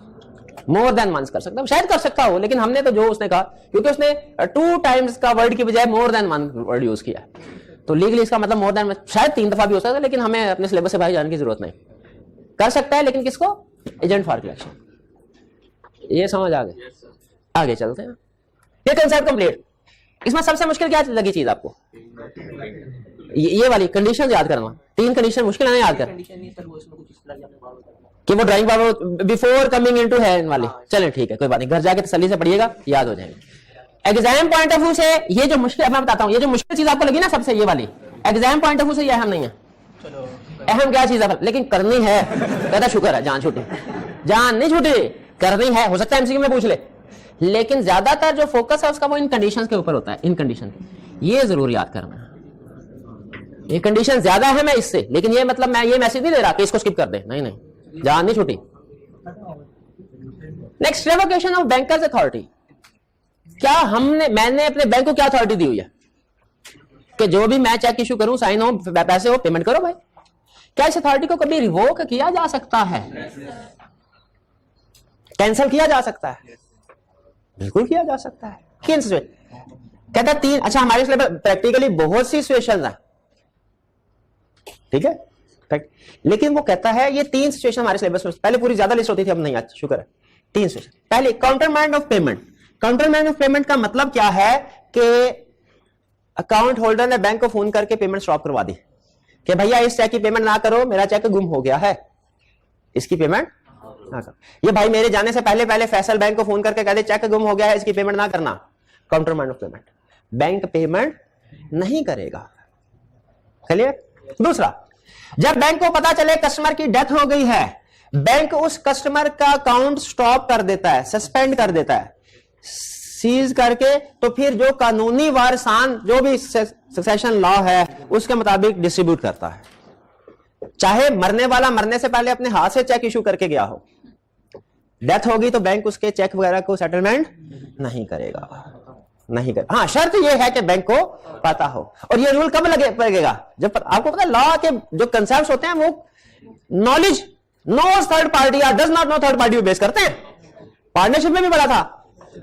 मोर देन वंस कर सकता, शायद कर सकता हो, लेकिन हमने तो जो उसने कहा, क्योंकि उसने 2 टाइम्स का वर्ड की बजाय मोर देन 1 वर्ड यूज किया, तो लीगली इसका मतलब मोर देन, शायद 3 दफा भी हो सकता है, लेकिन हमें अपने सिलेबस से भाई जाने की जरूरत नहीं। कर सकता है, लेकिन किसको? Agent for collection. ये समझ आ गए? आगे चलते हैं। ये कंसेप्ट कंप्लीट। इसमें सबसे मुश्किल क्या लगी चीज आपको? ये वाली कंडीशन याद करना। 3 कंडीशन मुश्किल है ना याद कर, कि वो drawing power before coming into hand वाली। चलें ठीक है, कोई बात नहीं, घर जाके तसल्ली से पढ़िएगा, याद हो जाएंगे। एग्जाम पॉइंट ऑफ व्यू से ये जो मुश्किल, मैं बताता हूं, ये जो मुश्किल चीज आपको लगी ना सबसे, ये वाली एग्जाम पॉइंट ऑफ व्यू से ये अहम नहीं है। अहम क्या चीज है, लेकिन करनी है। कहता शुक्र है जान छूटी, जान नहीं छूटी, करनी है। हो सकता है एमसीक्यू में पूछ ले, लेकिन ज्यादातर जो फोकस है उसका वो इन कंडीशंस के ऊपर होता है। इन कंडीशन ये जरूर याद करना है। ये कंडीशन ज्यादा है मैं इससे, लेकिन ये मतलब मैं ये मैसेज नहीं दे रहा कि इसको स्किप कर दे, नहीं नहीं, जान नहीं छूटी। Next, revocation of banker's authority. क्या मैंने अपने बैंक को क्या अथॉरिटी दी हुई है कि जो भी मैं चेक इशू करूं, साइन हो, पैसे हो, पेमेंट करो भाई? क्या इस अथॉरिटी को कभी रिवोक किया जा सकता है? कैंसिल किया जा सकता है? बिल्कुल किया जा सकता है। किन सिचुएशन? कहता 3, अच्छा हमारे सिलेबस प्रैक्टिकली बहुत सी सिचुएशन है, ठीक है, लेकिन वो कहता है ये 3 सिचुएशन हमारे सिलेबस में, पहले पूरी ज्यादा लिस्ट होती थी, अब नहीं आती, शुक्र है। 3 सिचुएशन। पहले काउंटरमाइंड ऑफ पेमेंट। काउंटरमाइंड ऑफ पेमेंट का मतलब क्या है कि अकाउंट होल्डर ने बैंक को फोन करके पेमेंट स्टॉप करवा दी कि भैया इस चेक की पेमेंट ना करो, मेरा चेक गुम हो गया है, इसकी पेमेंट ना करो। ये भाई मेरे जाने से पहले फैसल बैंक को फोन करके कह दे चेक गुम हो गया है, इसकी पेमेंट ना करना। काउंटरमाइंड ऑफ पेमेंट, बैंक पेमेंट नहीं करेगा। क्लियर? दूसरा, जब बैंक को पता चले कस्टमर की डेथ हो गई है, बैंक उस कस्टमर का अकाउंट स्टॉप कर देता है, सस्पेंड कर देता है, सीज करके, तो फिर जो कानूनी वारसान, जो भी सक्सेशन लॉ है उसके मुताबिक डिस्ट्रीब्यूट करता है। चाहे मरने वाला मरने से पहले अपने हाथ से चेक इशू करके गया हो, डेथ होगी तो बैंक उसके चेक वगैरह को सेटलमेंट नहीं करेगा, नहीं कर। हाँ, शर्त यह है कि बैंक को पता हो। और ये रूल कब लगेगा? जब आपको पता है लॉ के जो कंसेप्ट होते हैं वो नॉलेज, नोस थर्ड पार्टी या does not know third party base करते हैं। पार्टनरशिप में भी पढ़ा था,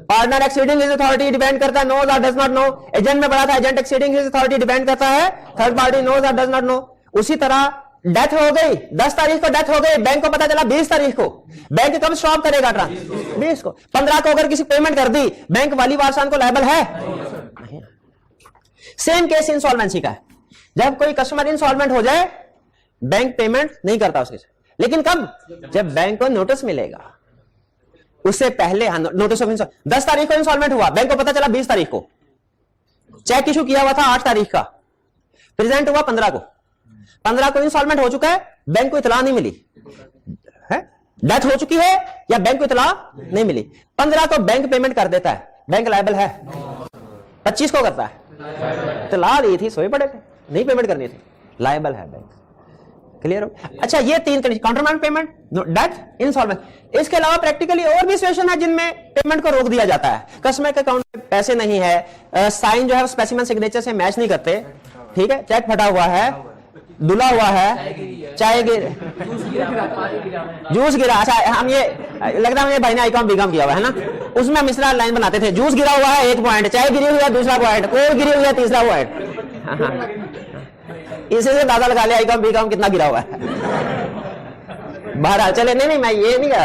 partner exceeding his authority depend करता है नोज और डज नॉट नो। एजेंट में पढ़ा था, agent exceeding his authority depend करता है थर्ड पार्टी नोज और डज नॉट नो। उसी तरह डेथ हो गई, 10 तारीख को डेथ हो गई, बैंक को पता चला 20 तारीख को, बैंक कब स्टॉप करेगा ट्रांसफर? 20 को। 15 को अगर किसी पेमेंट कर दी, बैंक वाली वारसान को लायबल है? नहीं। सेम केस इंसॉल्वेंसी का है। जब कोई कस्टमर इंसॉल्वेंट हो जाए, बैंक पेमेंट नहीं करता उसके, लेकिन कब? जब बैंक को नोटिस मिलेगा। उससे पहले नोटिस ऑफ 10 तारीख को इंसॉल्वेंट हुआ, बैंक को पता चला 20 तारीख को, चेक इशू किया हुआ था 8 तारीख का, प्रेजेंट हुआ 15 को, 15 को इंसॉल्वेंट हो चुका है, बैंक को इतला नहीं मिली है, डेथ हो चुकी है या बैंक को इतला नहीं मिली, 15 को बैंक पेमेंट कर देता है, बैंक लायबल है? 25 को करता है, इतला दी थी, सोए पड़े थे, नहीं पेमेंट करनी थी, लायबल है बैंक। क्लियर हो? अच्छा, ये 3 कंडीशन, काउंटरमाइंड पेमेंट, डेथ, इंसॉल्वेंट। इसके अलावा प्रैक्टिकली और भी सिचुएशन है जिनमें पेमेंट को रोक दिया जाता है। कस्टमर के अकाउंट में पैसे नहीं है, साइन जो है स्पेसिमेन सिग्नेचर से मैच नहीं करते, ठीक है, चेक फटा हुआ है, धुला हुआ है, चाय जूस गिरा। अच्छा, हम ये लगता है भाई ने आईकॉम बीकॉम किया हुआ है ना, उसमें हम इस तरह लाइन बनाते थे, जूस गिरा हुआ है 1 पॉइंट, चाय गिरी हुई है 2रा पॉइंट, कोई गिरी हुई है 3रा पॉइंट। इसे से दादा लगा लिया आईकॉम बीकॉम कितना गिरा हुआ है। बहरहाल चले, नहीं मैं ये नहीं कहा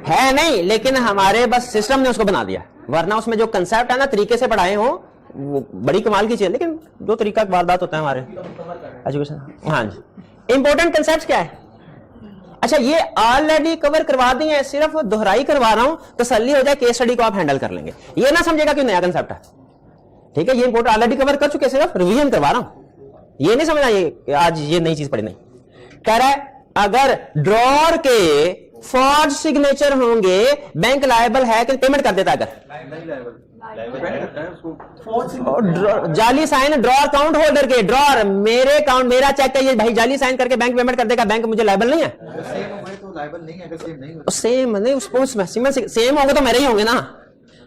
है, नहीं, लेकिन हमारे बस सिस्टम ने उसको बना दिया, वरना उसमें जो कंसेप्ट है ना, तरीके से पढ़ाए हो, वो बड़ी कमाल की चीज, लेकिन जो तरीका वारदात होता है हमारे एजुकेशन। हाँ जी, इंपॉर्टेंट कंसेप्ट क्या है? अच्छा, ये ऑलरेडी कवर करवा दिए हैं, सिर्फ दोहराई करवा रहा हूं, तसल्ली हो जाए, केस स्टडी को आप हैंडल कर लेंगे, ये ना समझेगा कि नया कंसेप्ट है, ठीक है, ये इंपॉर्टेंट ऑलरेडी कवर कर चुके, सिर्फ रिवीजन करवा रहा हूं, ये नहीं समझना ये आज ये नई चीज पढ़ी नहीं। कह रहा है अगर ड्रॉर के फॉर्ज सिग्नेचर होंगे, बैंक लायबल है कि पेमेंट कर देता? अगर जाली साइन ड्रॉर अकाउंट होल्डर के, ड्रॉर मेरे अकाउंट, मेरा चेक है ये भाई, जाली साइन करके बैंक पेमेंट कर देगा, बैंक मुझे लायबल नहीं है? सेम नहीं, उसको सेम होगा तो मेरे ही होंगे ना,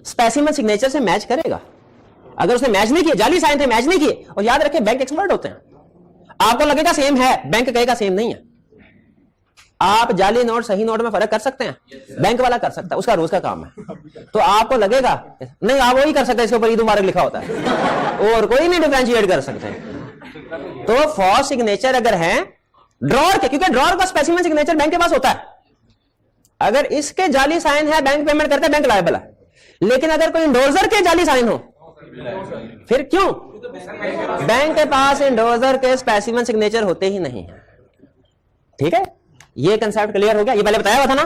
स्पेसिमेन सिग्नेचर से मैच करेगा। अगर उसने मैच नहीं किए, जाली साइन थे, मैच नहीं किए, और याद रखें बैंक एक्सपर्ट होते हैं, आपको लगेगा सेम है, बैंक कहेगा सेम नहीं है। आप जाली नोट सही नोट में फर्क कर सकते हैं, बैंक वाला कर सकता है, उसका रोज का काम है, तो आपको लगेगा नहीं, आप वही कर सकते हैं, इसके ऊपर ईद मुबारक लिखा होता है, और कोई नहीं डिफरेंशिएट कर सकते। तो फॉर सिग्नेचर अगर है ड्रॉर के, क्योंकि ड्रॉर का स्पेसिमेन सिग्नेचर बैंक के पास होता है, अगर इसके जाली साइन है, बैंक पेमेंट करता है, बैंक लायबल है। लेकिन अगर कोई इंडोर्सर के जाली साइन हो, फिर क्यों? बैंक के पास इंडोर्सर के स्पेसिमेन सिग्नेचर होते ही नहीं है, ठीक है, ये कंसेप्ट क्लियर हो गया? ये पहले बताया हुआ था ना,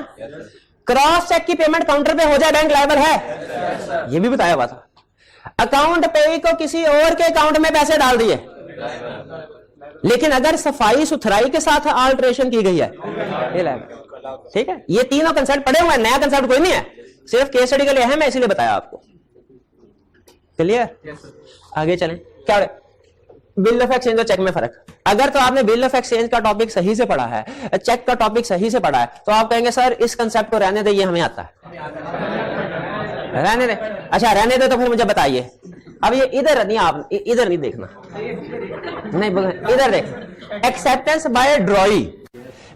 क्रॉस चेक की पेमेंट काउंटर पे हो जाए, बैंक लायबल है, ये भी बताया हुआ था। अकाउंट पे को किसी और के अकाउंट में पैसे डाल दिए, लेकिन अगर सफाई सुथराई के साथ अल्टरेशन की गई है, ये लायबल, ठीक है। ये तीनों कंसेप्ट पढ़े हुए हैं, नया कंसेप्ट कोई नहीं है, सिर्फ केस स्टडी के लिए है, मैं इसीलिए बताया आपको। क्लियर? आगे चलें। क्या बिल ऑफ एक्सचेंज और चेक में फर्क? अगर तो आपने बिल ऑफ एक्सचेंज का टॉपिक सही से पढ़ा है, चेक का टॉपिक सही से पढ़ा है, तो आप कहेंगे सर इस कंसेप्ट को रहने दे, ये हमें आता रहने दे, अच्छा रहने दे तो फिर मुझे बताइए। अब ये इधर नहीं, आप इधर नहीं देखना, नहीं इधर देख। Acceptance bye ड्रॉई,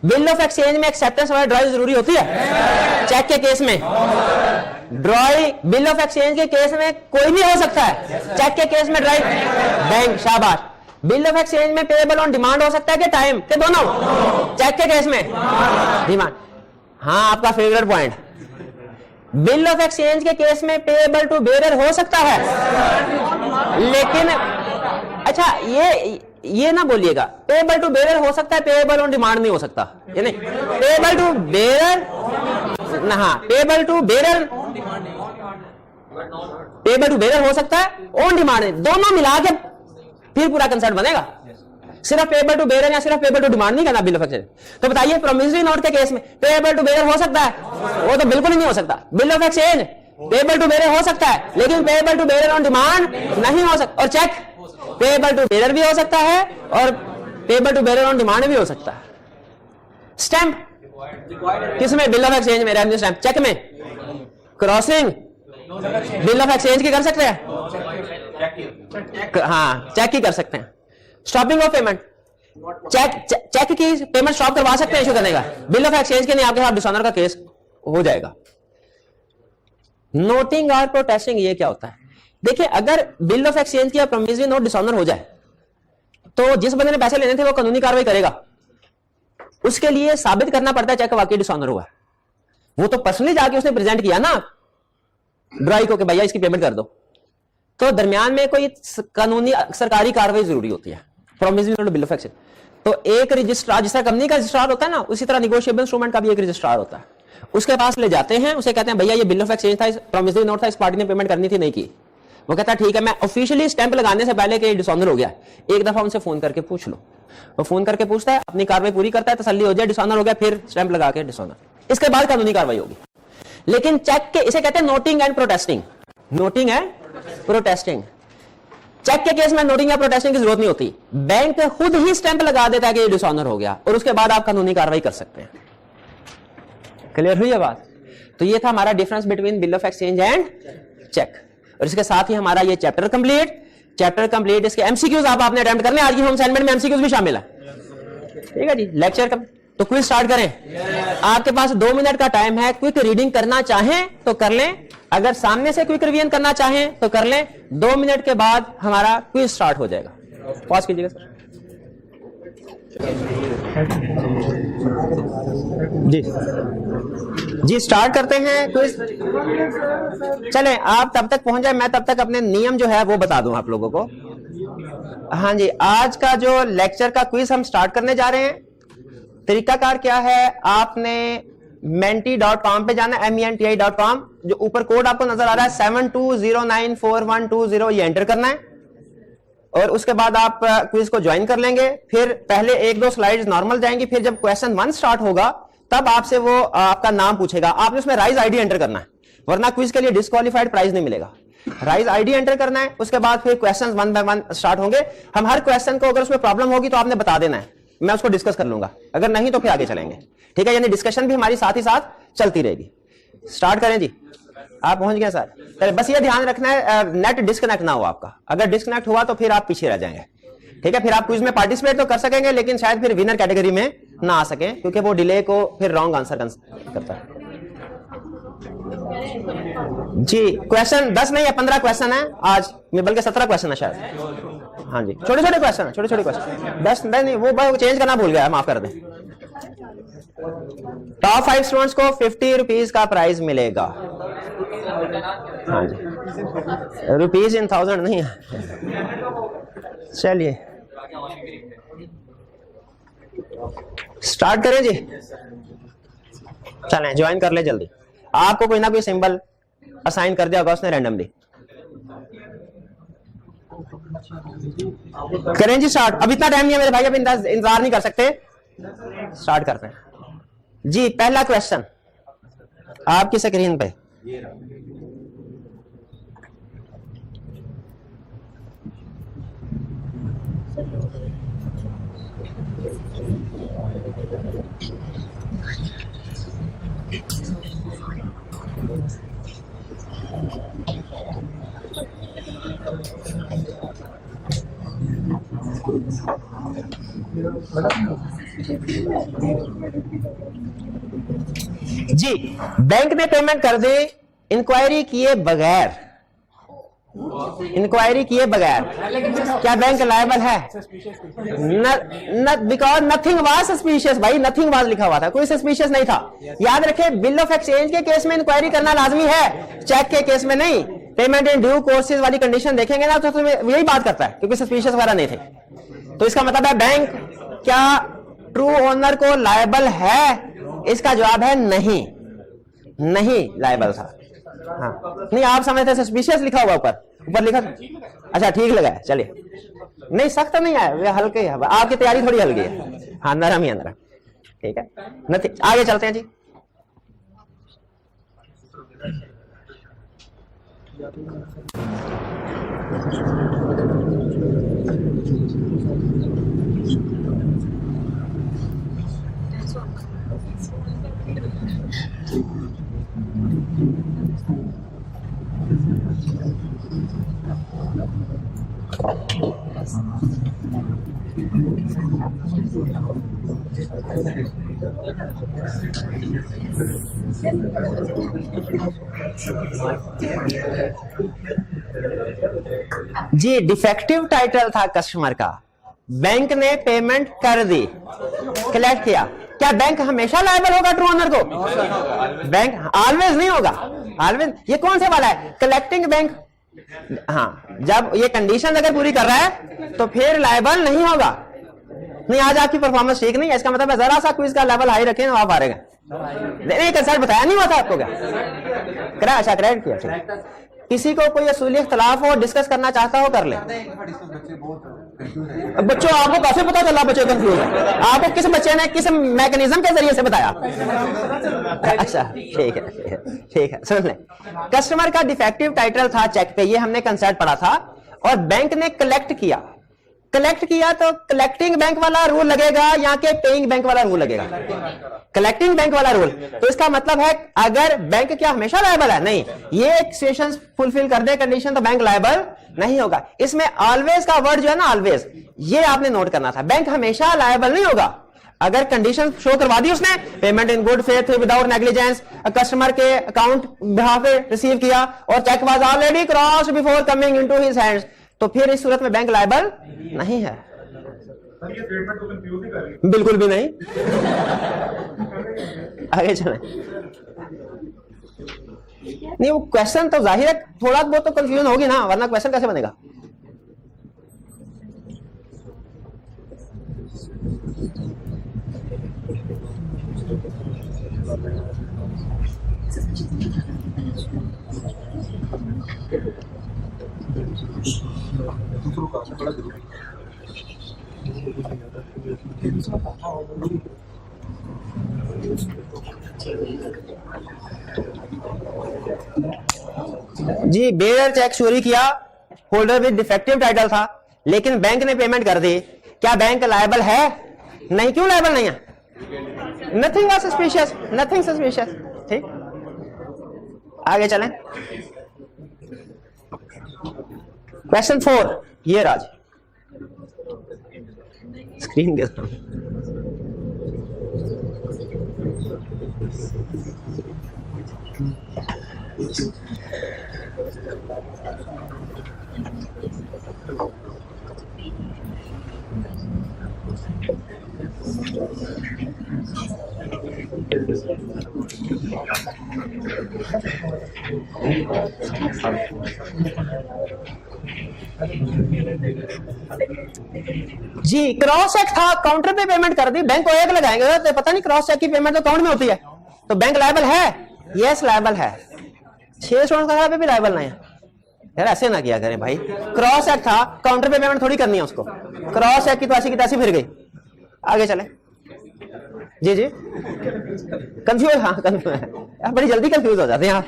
bill of exchange में एक्सेप्टेंस बाय ड्रॉई जरूरी होती है चेक के केस में। ड्रॉई बिल ऑफ एक्सचेंज के केस में कोई भी हो सकता है, चेक के केस में ड्रॉई बैंक, शाबाश। बिल ऑफ एक्सचेंज में पेएबल ऑन डिमांड हो सकता है कि टाइम के दोनों, चेक के केस में डिमांड। हाँ आपका favourite point, bill of exchange के केस में पेएबल टू बेयरर हो सकता है, लेकिन अच्छा ये ना बोलिएगा पेएबल टू बेयरर हो सकता है, पेएबल ऑन डिमांड नहीं हो सकता। ये नहीं, पेएबल टू बेयरर, हाँ payable to bearer, payable to bearer हो सकता है, ऑन डिमांड दोनों मिला के फिर पूरा कंसेप्ट बनेगा। सिर्फ पेएबल टू बेयरर या सिर्फ पेएबल टू डिमांड नहीं करना बिल ऑफ एक्सचेंज। तो बताइए प्रोमिसरी नोट के केस में पेएबल टू बेयरर हो सकता है? वो तो बिल्कुल ही नहीं हो सकता। Bill of exchange payable to bearer हो सकता है, लेकिन payable to bearer on demand नहीं हो सकता। और चेक पेएबल टू बेयरर भी हो सकता है और payable to bearer on demand भी हो सकता है। स्टैंप किसमें? बिल ऑफ एक्सचेंज में रेवेन्यू स्टैंप। चेक में क्रॉसिंग बिल ऑफ एक्सचेंज की कर सकते हैं, हाँ चेक की कर सकते हैं। स्टॉपिंग ऑफ पेमेंट, चेक की पेमेंट स्टॉप करवा सकते हैं इशू करने का। बिल ऑफ एक्सचेंज के लिए आपके साथ डिसऑनर का केस हो जाएगा। नोटिंग और प्रोटेस्टिंग, ये क्या होता है? देखिए अगर बिल ऑफ एक्सचेंज की प्रोमिसरी नोट डिसऑनर हो जाए तो जिस बंदे ने पैसे लेने थे वो कानूनी कार्रवाई करेगा। उसके लिए साबित करना पड़ता है चेक वाकई डिसऑनर हुआ है। वो तो पर्सनली जाके उसने प्रेजेंट किया ना ड्राई को कि भैया इसकी पेमेंट कर दो। तो दरमियान में कोई कानूनी सरकारी कार्रवाई जरूरी होती है promissory note bill of exchange. तो एक रजिस्ट्रार, जिस तरह कंपनी का रजिस्ट्रार होता है ना, उसी तरह निगोशिएबल इंस्ट्रूमेंट का भी एक रजिस्ट्रार होता है। उसके पास ले जाते हैं, उसे कहते हैं भैया ये बिल ऑफ एक्सचेंज था, प्रोमिसरी नोट था, इस पार्टी ने पेमेंट करनी थी, नहीं की। वो कहता है ठीक है, मैं ऑफिशियली स्टैंप लगाने से पहले कि डिसऑनर हो गया, एक दफा उनसे फोन करके पूछ लो। वो फोन करके पूछता है, अपनी कार्रवाई पूरी करता है, तसल्ली हो जाए डिसऑनर हो गया, फिर स्टैंप लगा के डिसऑनर। इसके बाद कानूनी कार्रवाई होगी। लेकिन चेक के, इसे कहते हैं noting and protesting. Noting and protesting. Cheque के केस में नोटिंग या प्रोटेस्टिंग की जरूरत नहीं होती, बैंक खुद ही स्टैंप लगा देता है कि ये डिसऑनर हो गया और उसके बाद आप कानूनी कार्रवाई कर सकते हैं। क्लियर हुई है बात? तो ये था हमारा difference between bill of exchange and cheque. और इसके साथ ही हमारा ये चैप्टर कंप्लीट। इसके एमसीक्यूज आपने अटेम्प्ट करने, आज की होम असाइनमेंट में एमसीक्यूज भी शामिल है। ठीक है जी, लेक्चर तो क्विज स्टार्ट करें। आपके पास 2 मिनट का टाइम है। क्विक रीडिंग करना चाहें तो कर लें, अगर सामने से क्विक रिवीजन करना चाहें तो कर लें। 2 मिनट के बाद हमारा क्विज स्टार्ट हो जाएगा। पॉज कीजिएगा सर। जी स्टार्ट करते हैं क्विज। चलें आप तब तक पहुंच जाए, मैं तब तक अपने नियम जो है वो बता दूं आप लोगों को। हाँ जी, आज का जो लेक्चर का क्विज हम स्टार्ट करने जा रहे हैं। तरीकाकार क्या है, आपने menti.com पे जाना, menti.com। जो ऊपर कोड आपको नजर आ रहा है 72094120, ये एंटर करना है और उसके बाद आप क्विज को ज्वाइन कर लेंगे। फिर पहले 1-2 स्लाइड्स नॉर्मल जाएंगी, फिर जब क्वेश्चन 1 स्टार्ट होगा तब आपसे वो आपका नाम पूछेगा। आपने उसमें राइज आईडी एंटर करना है, वरना क्विज के लिए डिस्क्वालीफाइड प्राइज नहीं मिलेगा। राइज आईडी एंटर करना है, उसके बाद फिर क्वेश्चंस 1 बाय 1 स्टार्ट होंगे। हम हर क्वेश्चन को, अगर उसमें प्रॉब्लम होगी तो आपने बता देना है, मैं उसको डिस्कस कर लूंगा, अगर नहीं तो फिर आगे चलेंगे। ठीक है, यानी डिस्कशन भी हमारी साथ ही साथ चलती रहेगी। स्टार्ट करें जी। आप पहुंच गए सर? बस ये ध्यान रखना है नेट डिस्कनेक्ट ना हो आपका। अगर डिस्कनेक्ट हुआ तो फिर आप पीछे रह जाएंगे। ठीक है, फिर आप क्विज में पार्टिसिपेट तो कर सकेंगे, लेकिन शायद फिर विनर कैटेगरी में ना आ सके, क्योंकि वो डिले को फिर रॉन्ग आंसर करता है। जी क्वेश्चन 10 नहीं है, 15 क्वेश्चन है आज में, बल्कि 17 क्वेश्चन है शायद। हाँ जी, छोटे छोटे क्वेश्चन, 10 नहीं, वो चेंज करना भूल गया, माफ कर दें। टॉप 5 स्टूडेंट्स को 50 रुपीज का प्राइज मिलेगा। हाँ जी, रुपीज इन 1000 नहीं है। चलिए स्टार्ट करें जी। चलें ज्वाइन कर ले जल्दी। आपको कोई ना कोई सिंबल असाइन कर दिया होगा उसने रैंडमली। करें जी स्टार्ट। अब इतना टाइम नहीं है मेरे भाई, अब इंतजार नहीं कर सकते, स्टार्ट करते हैं जी। पहला क्वेश्चन आपकी स्क्रीन पे। जी, बैंक ने पेमेंट कर दी इंक्वायरी किए बगैर, इंक्वायरी किए बगैर, क्या बैंक लायबल है? Because nothing was suspicious. भाई नथिंग वाज लिखा हुआ था, कोई सस्पिशियस नहीं था। याद रखे, बिल ऑफ एक्सचेंज के केस में इंक्वायरी करना लाजमी है, चेक के केस में नहीं। पेमेंट इन ड्यू कोर्सेज वाली कंडीशन देखेंगे ना तो यही बात करता है, क्योंकि सस्पिशियस वगैरह नहीं थे। तो इसका मतलब है बैंक क्या ट्रू ओनर को लायबल है? इसका जवाब है नहीं, नहीं लायबल था। हाँ, नहीं आप समझते सस्पिशियस लिखा हुआ ऊपर लिखा। अच्छा ठीक लगा, चलिए। नहीं सख्त नहीं है, हल्के है, आपकी तैयारी थोड़ी हल्की है। हाँ नरम ही अंदर, ठीक है। नहीं आगे चलते हैं जी। जी, डिफेक्टिव टाइटल था कस्टमर का, बैंक ने पेमेंट कर दी, कलेक्ट किया। क्या बैंक हमेशा लायबल होगा ट्रू ओनर को? बैंक ऑलवेज नहीं होगा, ऑलवेज। ये कौन से वाला है? Collecting bank. हाँ, जब ये कंडीशन अगर पूरी कर रहा है तो फिर लायबल नहीं होगा। नहीं आज आपकी परफॉर्मेंस ठीक नहीं है, इसका मतलब है जरा सा क्विज का लेवल हाई रखें, आप हारेंगे। नहीं कंसल्ट बताया नहीं हुआ था आपको क्या? करा? अच्छा क्रेडिट किया। किसी को कोई असूली इख्तलाफ हो, डिस्कस करना चाहता हो, कर ले। बच्चों आपको कैसे पता चला बच्चे कंफ्यूज है? आपको किस बच्चे ने किस मैकेनिज्म के जरिए से बताया? अच्छा ठीक है, ठीक है। सुन ले, कस्टमर का डिफेक्टिव टाइटल था चेक पे, ये हमने कंसेप्ट पढ़ा था, और बैंक ने कलेक्ट किया। कलेक्ट किया तो कलेक्टिंग बैंक वाला रूल लगेगा या कि पेइंग बैंक वाला रूल लगेगा? कलेक्टिंग बैंक वाला रूल। तो इसका मतलब है अगर बैंक क्या हमेशा लायबल है? नहीं। ये एक सिचुएशन फुलफिल कर दे कंडीशन तो बैंक लायबल नहीं होगा। इसमें ऑलवेज का वर्ड जो है ना, ऑलवेज, ये आपने नोट करना था। बैंक हमेशा लायबल नहीं होगा। अगर कंडीशन शो करवा दी उसने, payment in good faith without negligence, customer के अकाउंट बिहाफ पे रिसीव किया और cheque was already crossed before coming into his hands, तो फिर इस सूरत में बैंक लायबल नहीं है। ये स्टेटमेंट को कंफ्यूज नहीं कर रही? बिल्कुल भी नहीं। आगे चलें। नहीं वो क्वेश्चन तो जाहिर है थोड़ा बहुत तो कंफ्यूजन होगी ना, वरना क्वेश्चन कैसे बनेगा? जी, बेयर चेक चोरी किया, होल्डर विद डिफेक्टिव टाइटल था, लेकिन बैंक ने पेमेंट कर दी। क्या बैंक लायबल है? नहीं। क्यों लायबल नहीं है? Nothing was suspicious, nothing suspicious. ठीक, आगे चलें। क्वेश्चन 4 ये राज स्क्रीन के सामने। जी, क्रॉस चेक था, काउंटर पे पेमेंट कर दी, बैंक को एक लगाएंगे तो पता नहीं क्रॉस चेक की पेमेंट तो अकाउंट में होती है, तो बैंक लायबल है? यस लायबल है। 6 स्टूडेंट का पे भी लायबल नहीं है। यार ऐसे ना किया करें भाई, क्रॉस चेक था, काउंटर पे पेमेंट थोड़ी करनी है उसको, क्रॉस चेक की तो ऐसी की तैसी फिर गई। आगे चले। जी जी कंफ्यूज, हाँ कंफ्यूज है, बड़ी जल्दी कंफ्यूज हो जाते हैं आप।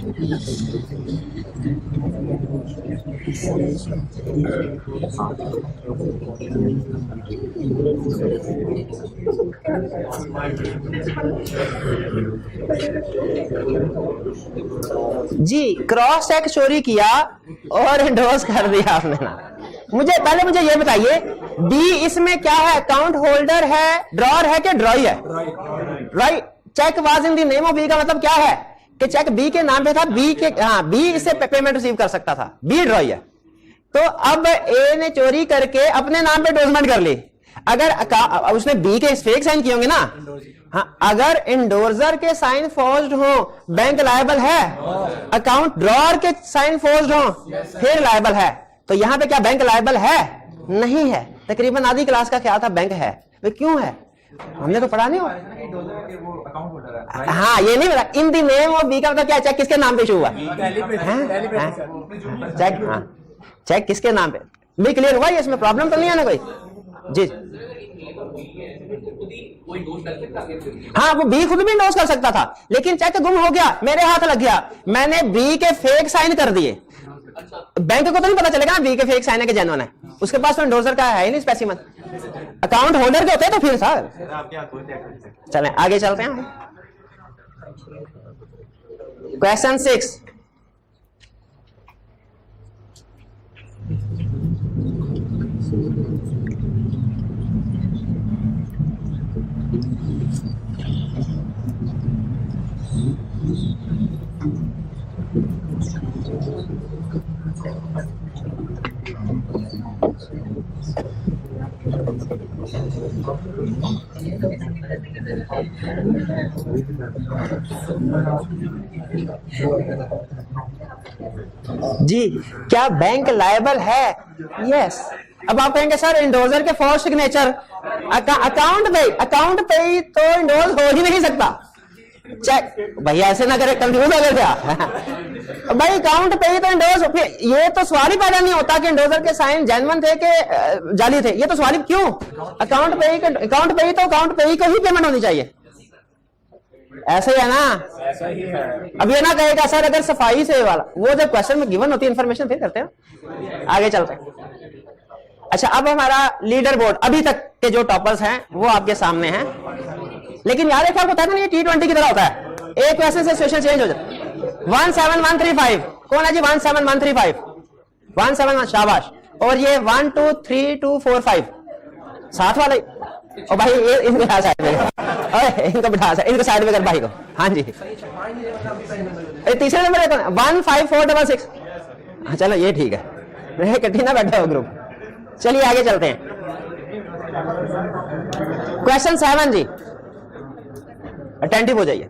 जी, क्रॉस चेक चोरी किया और इंडोर्स कर दिया आपने ना। मुझे ये बताइए, बी इसमें क्या है? अकाउंट होल्डर है, ड्रॉर है कि ड्रॉई है? Right. Cheque was in the name of B का मतलब क्या है कि चेक बी के नाम पे था, बी इससे पेमेंट रिसीव कर सकता था, बी ड्रॉई है। तो अब ए ने चोरी करके अपने नाम पे एंडोर्समेंट कर ली। अगर उसने बी के फेक साइन किए होंगे ना, हाँ, अगर इंडोर्सर के साइन फोर्स्ड हो बैंक लायबल है, अकाउंट ड्रॉर के साइन फोर्स्ड हो फिर लायबल है। तो यहां पे क्या बैंक लायबल है? नहीं है। तकरीबन आधी क्लास का क्या था बैंक है, वे क्यों है? हमने तो पढ़ा नहीं हो। हाँ, ये नहीं पता। In the name of B का मतलब क्या? चेक किसके नाम पे इशू हुआ? चेक, हाँ, चेक किसके नाम पे? भी क्लियर हुआ? इसमें प्रॉब्लम तो नहीं है ना कोई? जी, हाँ, वो बी खुद भी इंडोर्स कर सकता था, लेकिन चेक गुम हो गया, मेरे हाथ लग गया, मैंने बी के फेक साइन कर दिए। बैंक को तो नहीं पता चलेगा ना बी के फेक साइन है कि जेन्युइन है, उसके पास तो इंडोर्सर का है ही नहीं स्पेसिमन। अकाउंट होल्डर के होते हैं तो फिर सर चलें आगे चलते हैं। क्वेश्चन 6, जी, क्या बैंक लायबल है? यस। अब आप कहेंगे सर इंडोर्सर के फॉर सिग्नेचर अकाउंट पे ही तो इंडोर्स हो ही नहीं सकता। चेक भैया ऐसे ना करे, कंफ्यूज हो गए क्या? भाई अकाउंट पे ही तो इंडोर्स, ये तो सवाल ही पैदा नहीं होता कि इंडोर्सर के साइन जेन्युइन थे कि जाली थे। ये तो सवाल ही क्यों? अकाउंट पे ही तो अकाउंट पे ही को ही पेमेंट होनी चाहिए। ऐसे ही है ना? ऐसा ही है। अब ये ना कहेगा सर अगर सफाई से वाला, वो जब क्वेश्चन में गिवन होती है इन्फॉर्मेशन फिर करते हैं। आगे चलते हैं। अच्छा, अब हमारा लीडर बोर्ड, अभी तक के जो टॉपर्स हैं वो आपके सामने हैं, लेकिन यार एक बार बताया ना, ये T20 की तरह होता है, एक क्वेश्चन से सिचुएशन चेंज हो जाता है। 17135 कौन है जी? 17135 171, शाबाश। और ये 12325 साथ वाला ही। और भाई ये इनको बिठा साइड में, इनको बिठा इनको साइड में कर भाई को। हाँ जी, तीसरे नंबर है 15466। हाँ चलो ये ठीक है, इकट्ठी ना बैठा हो ग्रुप। चलिए आगे चलते हैं। क्वेश्चन 7 जी, अटेंटिव हो जाइए।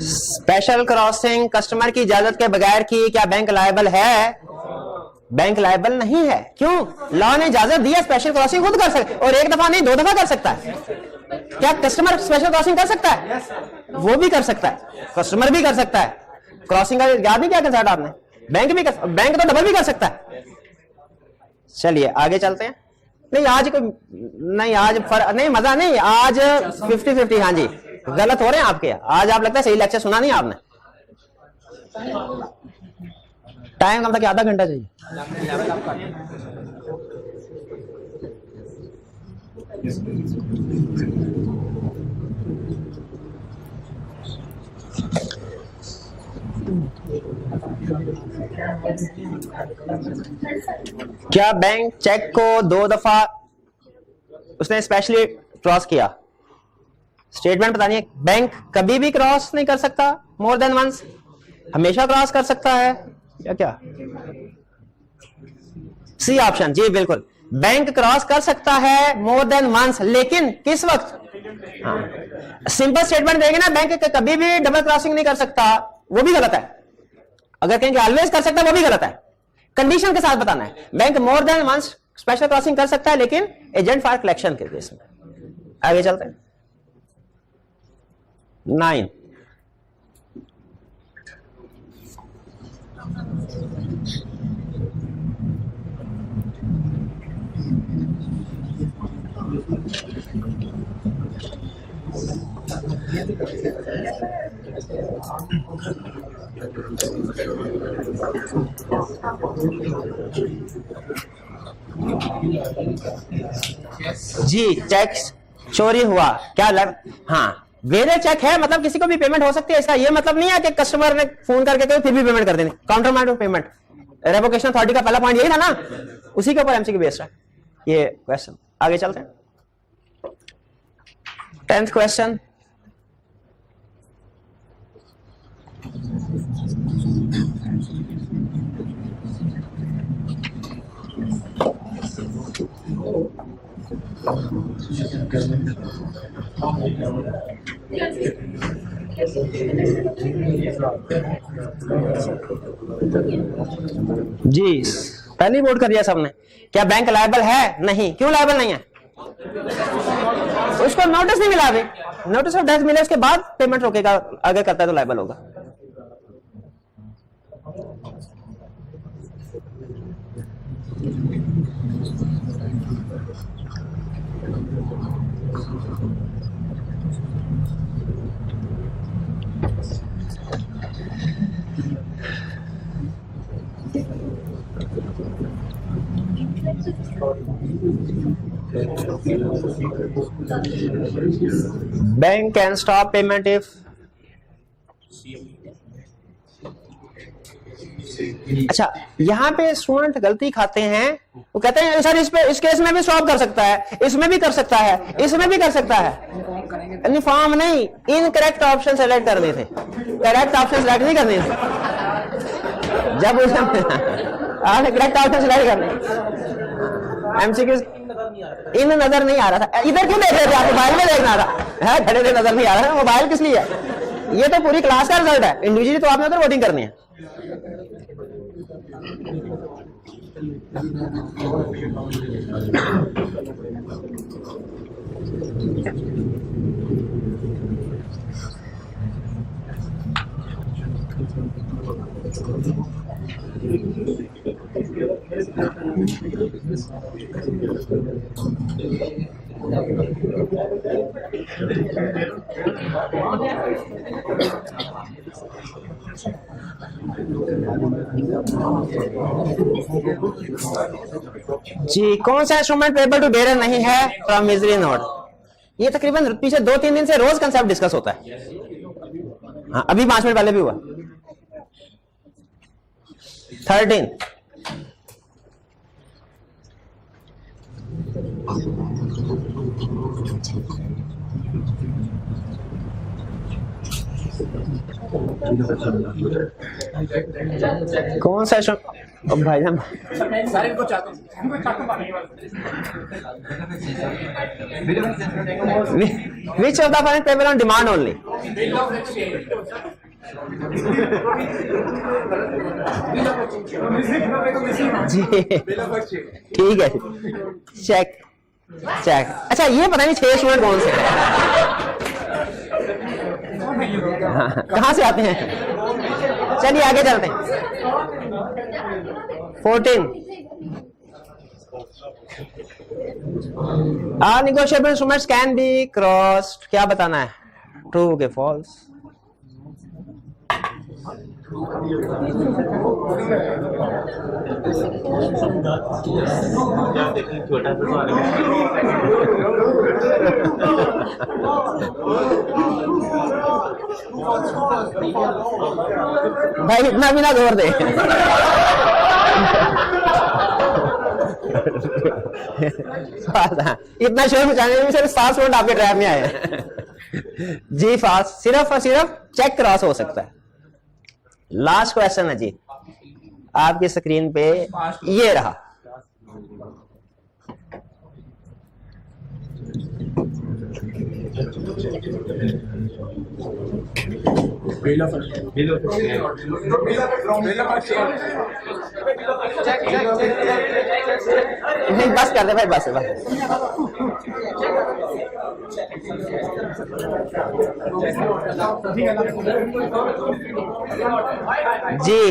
स्पेशल क्रॉसिंग कस्टमर की इजाजत के बगैर की, क्या बैंक लायबल है? बैंक लायबल नहीं है। क्यों? लॉ ने इजाजत दी है, स्पेशल क्रॉसिंग खुद कर सकता है, और एक दफा नहीं 2 दफा कर सकता है। क्या कस्टमर स्पेशल क्रॉसिंग कर सकता है? वो भी कर सकता है, कस्टमर भी कर सकता है। क्रॉसिंग का याद नहीं क्या कंसेप्ट आपने? बैंक भी कर, बैंक तो डबल भी कर सकता है। चलिए आगे चलते हैं। नहीं आज कोई नहीं, आज नहीं, मजा नहीं, आज 50-50। हाँ जी, गलत हो रहे हैं आपके आज। आप लगता है सही लेक्चर सुना नहीं आपने। टाइम कम था कि आधा घंटा चाहिए। क्या बैंक चेक को 2 दफा उसने स्पेशली क्रॉस किया? स्टेटमेंट बतानी है। बैंक कभी भी क्रॉस नहीं कर सकता मोर देन वंस, हमेशा क्रॉस कर सकता है या क्या? सी ऑप्शन जी बिल्कुल, बैंक क्रॉस कर सकता है मोर देन वंस, लेकिन किस वक्त? सिंपल स्टेटमेंट देंगे ना, बैंक कभी भी डबल क्रॉसिंग नहीं कर सकता, वो भी गलत है। अगर कहेंगे ऑलवेज कर सकता है, वो भी गलत है। कंडीशन के साथ बताना है। Bank more than once special crossing कर सकता है लेकिन एजेंट फॉर कलेक्शन के केस में। आगे चलते हैं 9। जी चेक चोरी हुआ क्या हाँ वेरे चेक है, मतलब किसी को भी पेमेंट हो सकती है। इसका ये मतलब नहीं है कि कस्टमर ने फोन करके कहे फिर भी पेमेंट कर देनी। काउंटरमार्ट ऑफ पेमेंट रेवोकेशन अथॉरिटी का पहला पॉइंट यही था ना, उसी के ऊपर एमसीक्यू बेस्ड है ये क्वेश्चन। आगे चलते हैं 10th क्वेश्चन। जी पहले वोट कर दिया सबने। क्या बैंक लायबल है? नहीं। क्यों लायबल नहीं है? उसको नोटिस नहीं मिला अभी, नोटिस ऑफ डेथ मिले उसके बाद पेमेंट रोकेगा, आगे करता है तो लायबल होगा। Bank can stop payment if अच्छा यहां पे स्टूडेंट गलती खाते हैं, वो कहते हैं सर इस केस में भी स्टॉप कर सकता है, इसमें भी कर सकता है, इसमें भी कर सकता है। फॉर्म नहीं, इनकरेक्ट ऑप्शन सेलेक्ट करने थे, करेक्ट ऑप्शन सेलेक्ट नहीं करने थे। जब आपने करेक्ट ऑप्शन सेलेक्ट करने एमसीक्यू इन नजर नहीं आ रहा था। इधर क्यों देख रहे थे आप? मोबाइल में देखना था है, खड़े थे नजर नहीं आ रहा था। मोबाइल किस लिए है? ये तो पूरी क्लास का रिजल्ट है, इंडिविजुअली तो आपने उधर वोटिंग करनी है। जी कौन सा इंस्ट्रूमेंट पेबल टू बेयर नहीं है फ्रॉम मिजरी नोट? ये तकरीबन पीछे 2-3 दिन से रोज कंसेप्ट डिस्कस होता है। हाँ अभी 5 मिनट पहले भी हुआ। 13 कौन सा भाई साहब which of the following payable on demand only? जी ठीक है चेक चेक। अच्छा ये पता नहीं 6 स्टूडेंट कौन से कहां से आते हैं? चलिए आगे चलते हैं 14 negotiable instruments can be crossed. क्या बताना है? ट्रू के फॉल्स? भाई इतना भी ना जोर दे। इतना शोर मचाने में सिर्फ 7 मिनट आपके ट्रैप में आए। जी फास्ट सिर्फ और सिर्फ चेक क्रॉस हो सकता है। लास्ट क्वेश्चन है जी आपकी स्क्रीन पे, ये रहा। नहीं बस कर दे भाई, बस बस। जी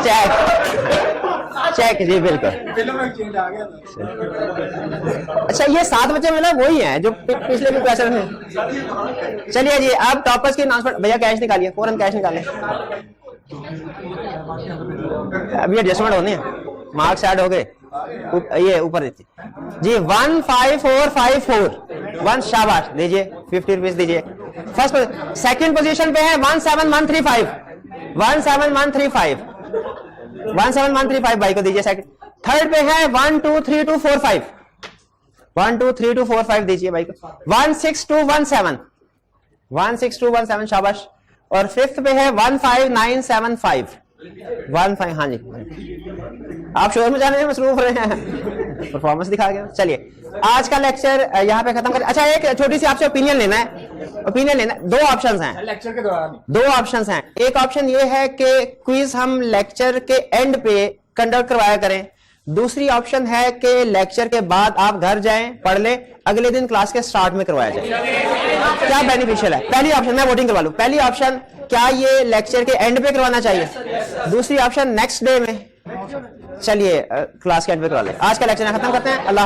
चेक चेक जी बिल्कुल। अच्छा ये 7 बच्चे मतलब वही हैं जो पिछले भी क्वेश्चन में। चलिए जी अब टॉपर्स की अनाउंसमेंट। भैया कैश निकालिए, फौरन कैश निकालें, अभी एडजस्टमेंट होनी है, मार्क्स ऐड हो गए। ये ऊपर दीजिए जी 15454 1 शाबाश दीजिए, 50 रुपीज दीजिए। फर्स्ट सेकंड पोजीशन पे है 17135 17135 17135 भाई को दीजिए सेकंड। थर्ड पे है 123245 123245 दीजिए भाई को। 16217 16217 शाबाश। और फिफ्थ पे है 15975 15। हाँ जी आप शोर में जाने में मसरूफ रहे हैं, परफॉर्मेंस दिखा गया। चलिए आज का लेक्चर यहाँ पे खत्म करें। अच्छा एक छोटी सी आपसे ओपिनियन लेना है, ओपिनियन लेना है। 2 ऑप्शंस हैं लेक्चर के दौरान। 2 ऑप्शंस हैं। एक ऑप्शन ये है कि क्विज हम लेक्चर के एंड पे कंडक्ट करवाया करें। दूसरी ऑप्शन है कि लेक्चर के बाद आप घर जाएं, पढ़ लें, अगले दिन क्लास के स्टार्ट में करवाया जाए। क्या बेनिफिशियल है? पहली ऑप्शन मैं वोटिंग करवा लूं। पहली ऑप्शन क्या ये लेक्चर के एंड पे करवाना चाहिए, दूसरी ऑप्शन नेक्स्ट डे में। चलिए क्लास के एंड पे करवा लें। आज का लेक्चर खत्म करते हैं। अल्लाह।